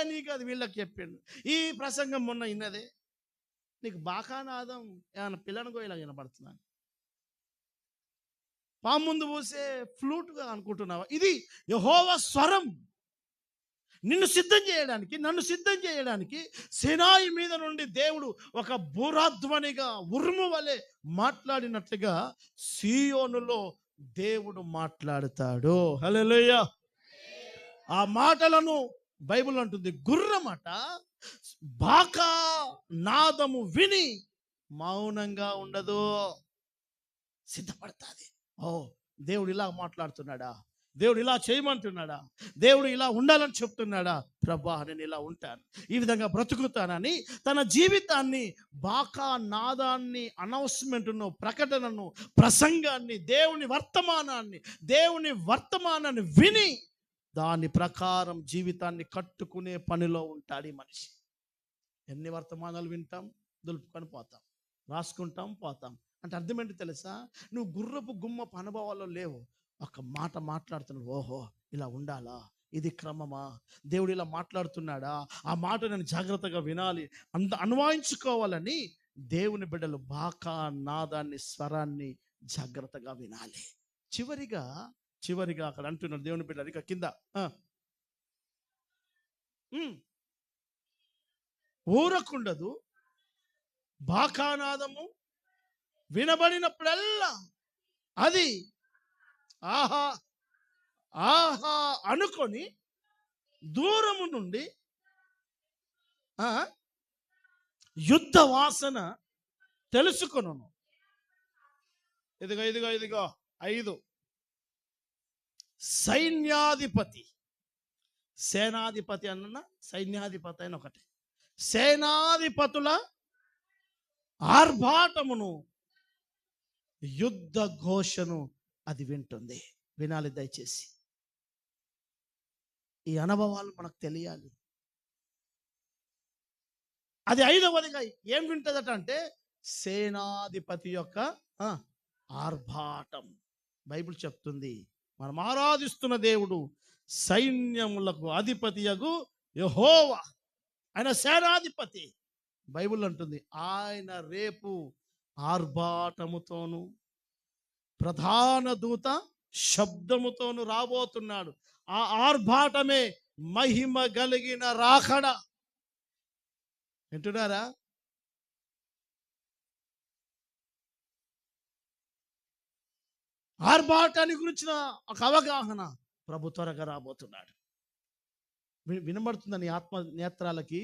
నీకు కాదు వీళ్ళకి చెప్పిండు. ఈ ప్రసంగం మొన్న ఇన్నదే. నీకు బాకానాదం ఏమైనా పిల్లని గోయిలా వినపడుతున్నాను? పాము ముందు పూసే ఫ్లూట్గా అనుకుంటున్నావా? ఇది యెహోవా స్వరం. నన్ను సిద్ధం చేయడానికి సినాయి మీద నుండి దేవుడు ఒక బూరాధ్వనిగా, ఉరుము వలె మాట్లాడినట్లుగా సియోనులో దేవుడు మాట్లాడుతాడు. హల్లెలూయా. ఆ మాటలను బైబిల్ అంటుంది, గుర్రమట బాకా నాదము విని మౌనంగా ఉండదు, సిద్ధపడతాది. దేవుడు ఇలా మాట్లాడుతున్నాడా? దేవుడు ఇలా చేయమంటున్నాడా? దేవుడు ఇలా ఉండాలని చెప్తున్నాడా? ప్రభా, నేను ఇలా ఉంటాను, ఈ విధంగా బ్రతుకుతానని తన జీవితాన్ని, బాకా నాదాన్ని, అనౌన్స్మెంట్ను, ప్రకటనను, ప్రసంగాన్ని, దేవుని వర్తమానాన్ని విని దాని ప్రకారం జీవితాన్ని కట్టుకునే పనిలో ఉంటాడు ఈ మనిషి. ఎన్ని వర్తమానాలు వింటాం, దులుపుకొని పోతాం, రాసుకుంటాం, పోతాం. అంటే అర్థం ఏంటి తెలుసా? నువ్వు గుర్రపు గుమ్మపు అనుభవాల్లో లేవు. ఒక మాట మాట్లాడుతున్నావు, ఓహో ఇలా ఉండాలా, ఇది క్రమమా, దేవుడు ఇలా మాట్లాడుతున్నాడా, ఆ మాట నేను జాగ్రత్తగా వినాలి, అంత అన్వాయించుకోవాలని దేవుని బిడ్డలు బాకా నాదాన్ని, స్వరాన్ని జాగ్రత్తగా వినాలి. చివరిగా అక్కడ అంటున్నాడు దేవుని బిడ్డలు, ఇక కింద ఊరకుండదు, బాకానాదము వినబడినప్పుడల్లా అది ఆహా ఆహా అనుకొని దూరము నుండి యుద్ధ వాసన తెలుసుకొను. ఇదిగో 5 సైన్యాధిపతి, సేనాధిపతి అన్న సైన్యాధిపతి అని ఒకటి, సేనాధిపతుల ఆర్భాటమును, యుద్ధ ఘోషను అది వింటుంది. వినాలి దయచేసి. ఈ అనుభవాలు మనకు తెలియాలి. అది ఐదవదిగా ఏం వింటదట అంటే సేనాధిపతి యొక్క ఆ, ఆర్భాటం. బైబిల్ చెప్తుంది మనం ఆరాధిస్తున్న దేవుడు సైన్యములకు అధిపతియగు యెహోవా, ఆయన సేనాధిపతి. బైబిల్ అంటుంది ఆయన రేపు ఆర్భాటముతోను ప్రధాన దూత శబ్దముతోను రాబోతున్నాడు. ఆ ఆర్భాటమే మహిమ కలిగిన రాకడ. వింటున్నారా? ఆర్భాటాన్ని గురించిన ఒక అవగాహన. ప్రభు త్వరగా రాబోతున్నాడు. వినబడుతుందా నీ ఆత్మ నేత్రాలకి,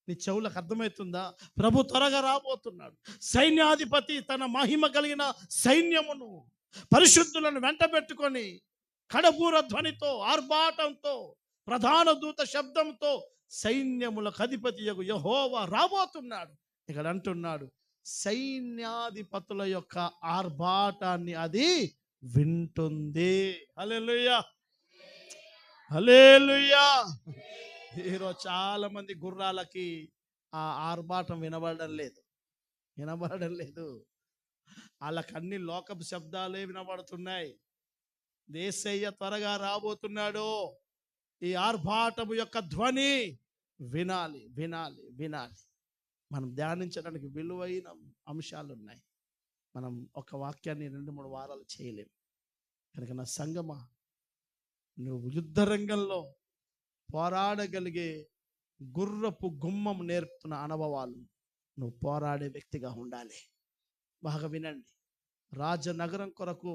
నీ చెవులకు అర్థమవుతుందా? ప్రభు త్వరగా రాబోతున్నాడు. సైన్యాధిపతి తన మహిమ కలిగిన సైన్యమును పరిశుద్ధులను వెంట పెట్టుకొని కడబూర ధ్వనితో ఆర్భాటంతో ప్రధాన దూత శబ్దంతో సైన్యములకు అధిపతి యెహోవా రాబోతున్నాడు. ఇక్కడ అంటున్నాడు సైన్యాధిపతుల యొక్క ఆర్భాటాన్ని అది వింటుంది. హల్లెలూయా, హల్లెలూయా. ఈరోజు చాలా మంది గుర్రాలకి ఆ ఆర్భాటం వినబడడం లేదు. వాళ్ళకి అన్ని లోకపు శబ్దాలే వినబడుతున్నాయి. యేసయ్య త్వరగా రాబోతున్నాడు. ఈ ఆర్భాటము యొక్క ధ్వని వినాలి, వినాలి, వినాలి. మనం ధ్యానించడానికి విలువైన అంశాలు ఉన్నాయి. మనం ఒక వాక్యాన్ని 2-3 వారాలు చేయలేం. కనుక నా సంగమా, నువ్వు యుద్ధ రంగంలో పోరాడగలిగే గుర్రపు గుమ్మం నేర్పుతున్న అనుభవాలు నువ్వు పోరాడే వ్యక్తిగా ఉండాలి. బాగా వినండి. రాజనగరం కొరకు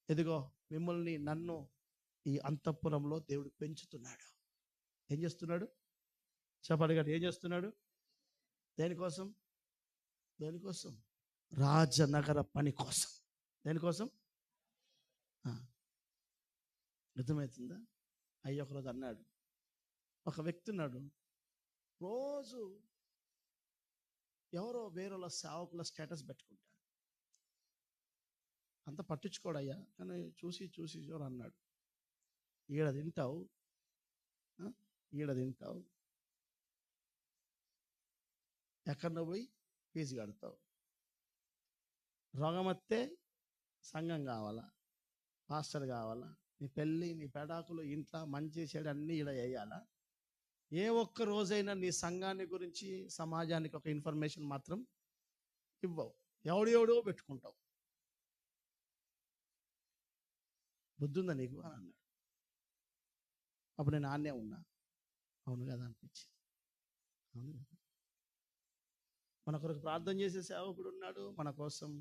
ఎదిగో మిమ్మల్ని నన్ను ఈ అంతఃపురంలో దేవుడు పెంచుతున్నాడు. ఏం చేస్తున్నాడు చెప్పండి? ఏం చేస్తున్నాడు? దేనికోసం? దేనికోసం? రాజనగర పని కోసం. దేనికోసం? అర్థమవుతుందా? అయ్యి ఒకరోజు అన్నాడు, ఒక వ్యక్తి ఉన్నాడు, రోజు ఎవరో వేరేల సేవకుల స్టేటస్ పెట్టుకుంటాడు. అంత పట్టించుకోడయ్యా, కానీ చూసి చూసి చూడు అన్నాడు, ఈడ తింటావు, ఈడ తింటావు, ఎక్కడ పోయి ఫీజు కడతావు, రోగం వస్తే సంఘం కావాలా, పాస్టర్ కావాలా, నీ పెళ్ళి నీ పెడాకులు ఇంట్లో మంచి చెడు అన్నీ ఈడ వేయాలా? ఏ ఒక్క రోజైనా నీ సంఘాన్ని గురించి సమాజానికి ఒక ఇన్ఫర్మేషన్ మాత్రం ఇవ్వవు. ఎవడెవడో పెట్టుకుంటావు. బుద్ధి ఉందా నీకు అని అన్నాడు. అప్పుడు నేను ఆన్నే ఉన్నా. అవును కదా అనిపించింది. అవును కదా, మన కొరకు ప్రార్థన చేసే సేవకుడు ఉన్నాడు, మన కోసం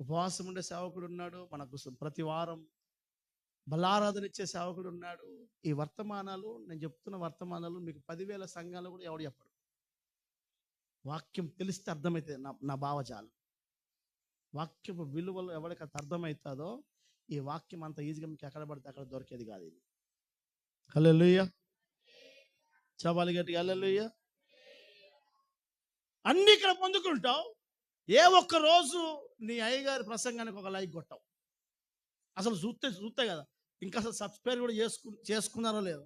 ఉపవాసం ఉండే సేవకుడు ఉన్నాడు, మన కోసం ప్రతి వారం బలారాధన ఇచ్చే సేవకుడు ఉన్నాడు. ఈ వర్తమానాలు, నేను చెప్తున్న వర్తమానాలు మీకు 10,000 సంఘాలు కూడా ఎవడు చెప్పడు. వాక్యం తెలిస్తే అర్థమవుతుంది. నా భావజాలం, వాక్యపు విలువలు ఎవరికి అంత అర్థమవుతుందో ఈ వాక్యం అంత ఈజీగా మీకు ఎక్కడ పడితే అక్కడ దొరికేది కాదు. ఇది హల్లెలూయా, చెప్పాలి గట్టిగా హల్లెలూయా. అన్ని ఇక్కడ పొందుకుంటావు. ఏ ఒక్క రోజు నీ అయ్యగారి ప్రసంగానికి ఒక లైక్ కొట్టావు. అసలు చూస్తే కదా, ఇంకా అసలు సబ్స్క్రైబ్ కూడా చేసుకున్నారో లేదో.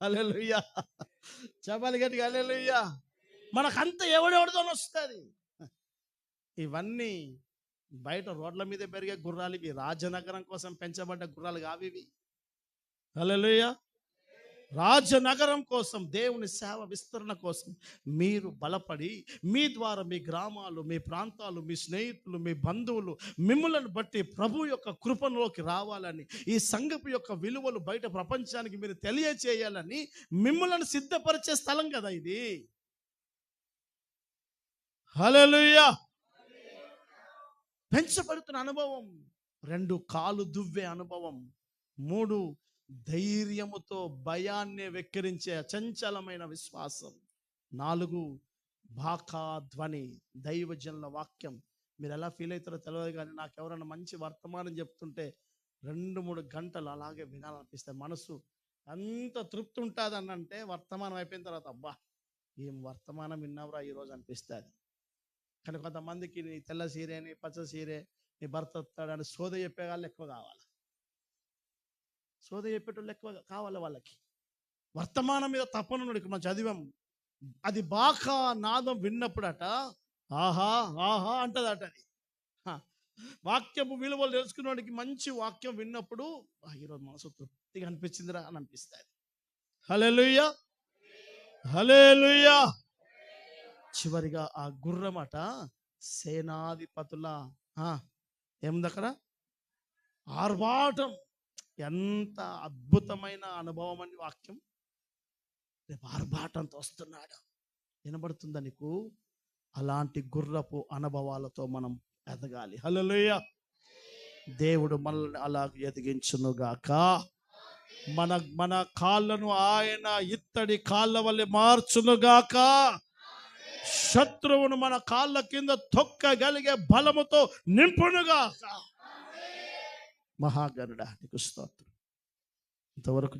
హల్లెలూయా, చెప్పాలి గట్టిగా హల్లెలూయా. మనకంత ఎవడెవడితో వస్తుంది. ఇవన్నీ బయట రోడ్ల మీద పెరిగే గుర్రాలు, ఇవి రాజనగరం కోసం పెంచబడ్డ గుర్రాలు కావివి. హల్లెలూయా. రాజనగరం కోసం, దేవుని సేవ విస్తరణ కోసం మీరు బలపడి మీ ద్వారా మీ గ్రామాలు, మీ ప్రాంతాలు, మీ స్నేహితులు, మీ బంధువులు మిమ్మల్ని బట్టి ప్రభు యొక్క కృపలోకి రావాలని, ఈ సంఘపు యొక్క విలువలు బయట ప్రపంచానికి మీరు తెలియచేయాలని మిమ్మల్ని సిద్ధపరిచే స్థలం కదా ఇది. హల్లెలూయా. పెంచబడుతున్న అనుభవం. 2 కాలు దువ్వే అనుభవం. 3 ధైర్యముతో భయాన్ని వెక్కిరించే చంచలమైన విశ్వాసం. 4 భాకా ధ్వని, దైవజనుల వాక్యం. మీరు ఎలా ఫీల్ అవుతారో తెలియదు, కానీ నాకు ఎవరైనా మంచి వర్తమానం చెప్తుంటే 2-3 గంటలు అలాగే వినాలనిపిస్తే మనసు అంత తృప్తి ఉంటుంది. అంటే వర్తమానం అయిపోయిన తర్వాత అబ్బా ఏం వర్తమానం విన్నావురా ఈరోజు అనిపిస్తుంది. కానీ కొంతమందికి నీ తెల్ల సీరే, నీ పచ్చ సీరే, నీ భర్త వస్తాడని సోద చెప్పే వాళ్ళు ఎక్కువ కావాలి. సోద చెప్పేటోళ్ళు ఎక్కువ కావాలి వాళ్ళకి. వర్తమానం మీద తపనున్నాడు. ఇక్కడ మనం చదివాం. అది బాకా నాదం విన్నప్పుడట ఆహా ఆహా అంటదట. అది వాక్యపు విలువలు తెలుసుకున్నవాడికి మంచి వాక్యం విన్నప్పుడు ఈరోజు మనసు తృప్తిగా అనిపించిందిరా అని అనిపిస్తుంది. హల్లెలూయా, హల్లెలూయా. చివరిగా ఆ గుర్రమట సేనాధిపతుల ఏముంది అక్కడ? ఆర్భాటం. ఎంత అద్భుతమైన అనుభవం అని వాక్యం. రేపు ఆర్భాటంతో వస్తున్నాడు. వినబడుతుందా నీకు? అలాంటి గుర్రపు అనుభవాలతో మనం ఎదగాలి. హల్లెలూయా. దేవుడు మనల్ని అలా ఎదిగించునుగాక. మన మన కాళ్ళను ఆయన ఇత్తడి కాళ్ళ వల్లే మార్చునుగాక. శత్రువును మన కాళ్ళ కింద తొక్కగలిగే బలముతో నింపునుగాక. మహాగరుడా నీకు స్తోత్రం. ఇంతవరకు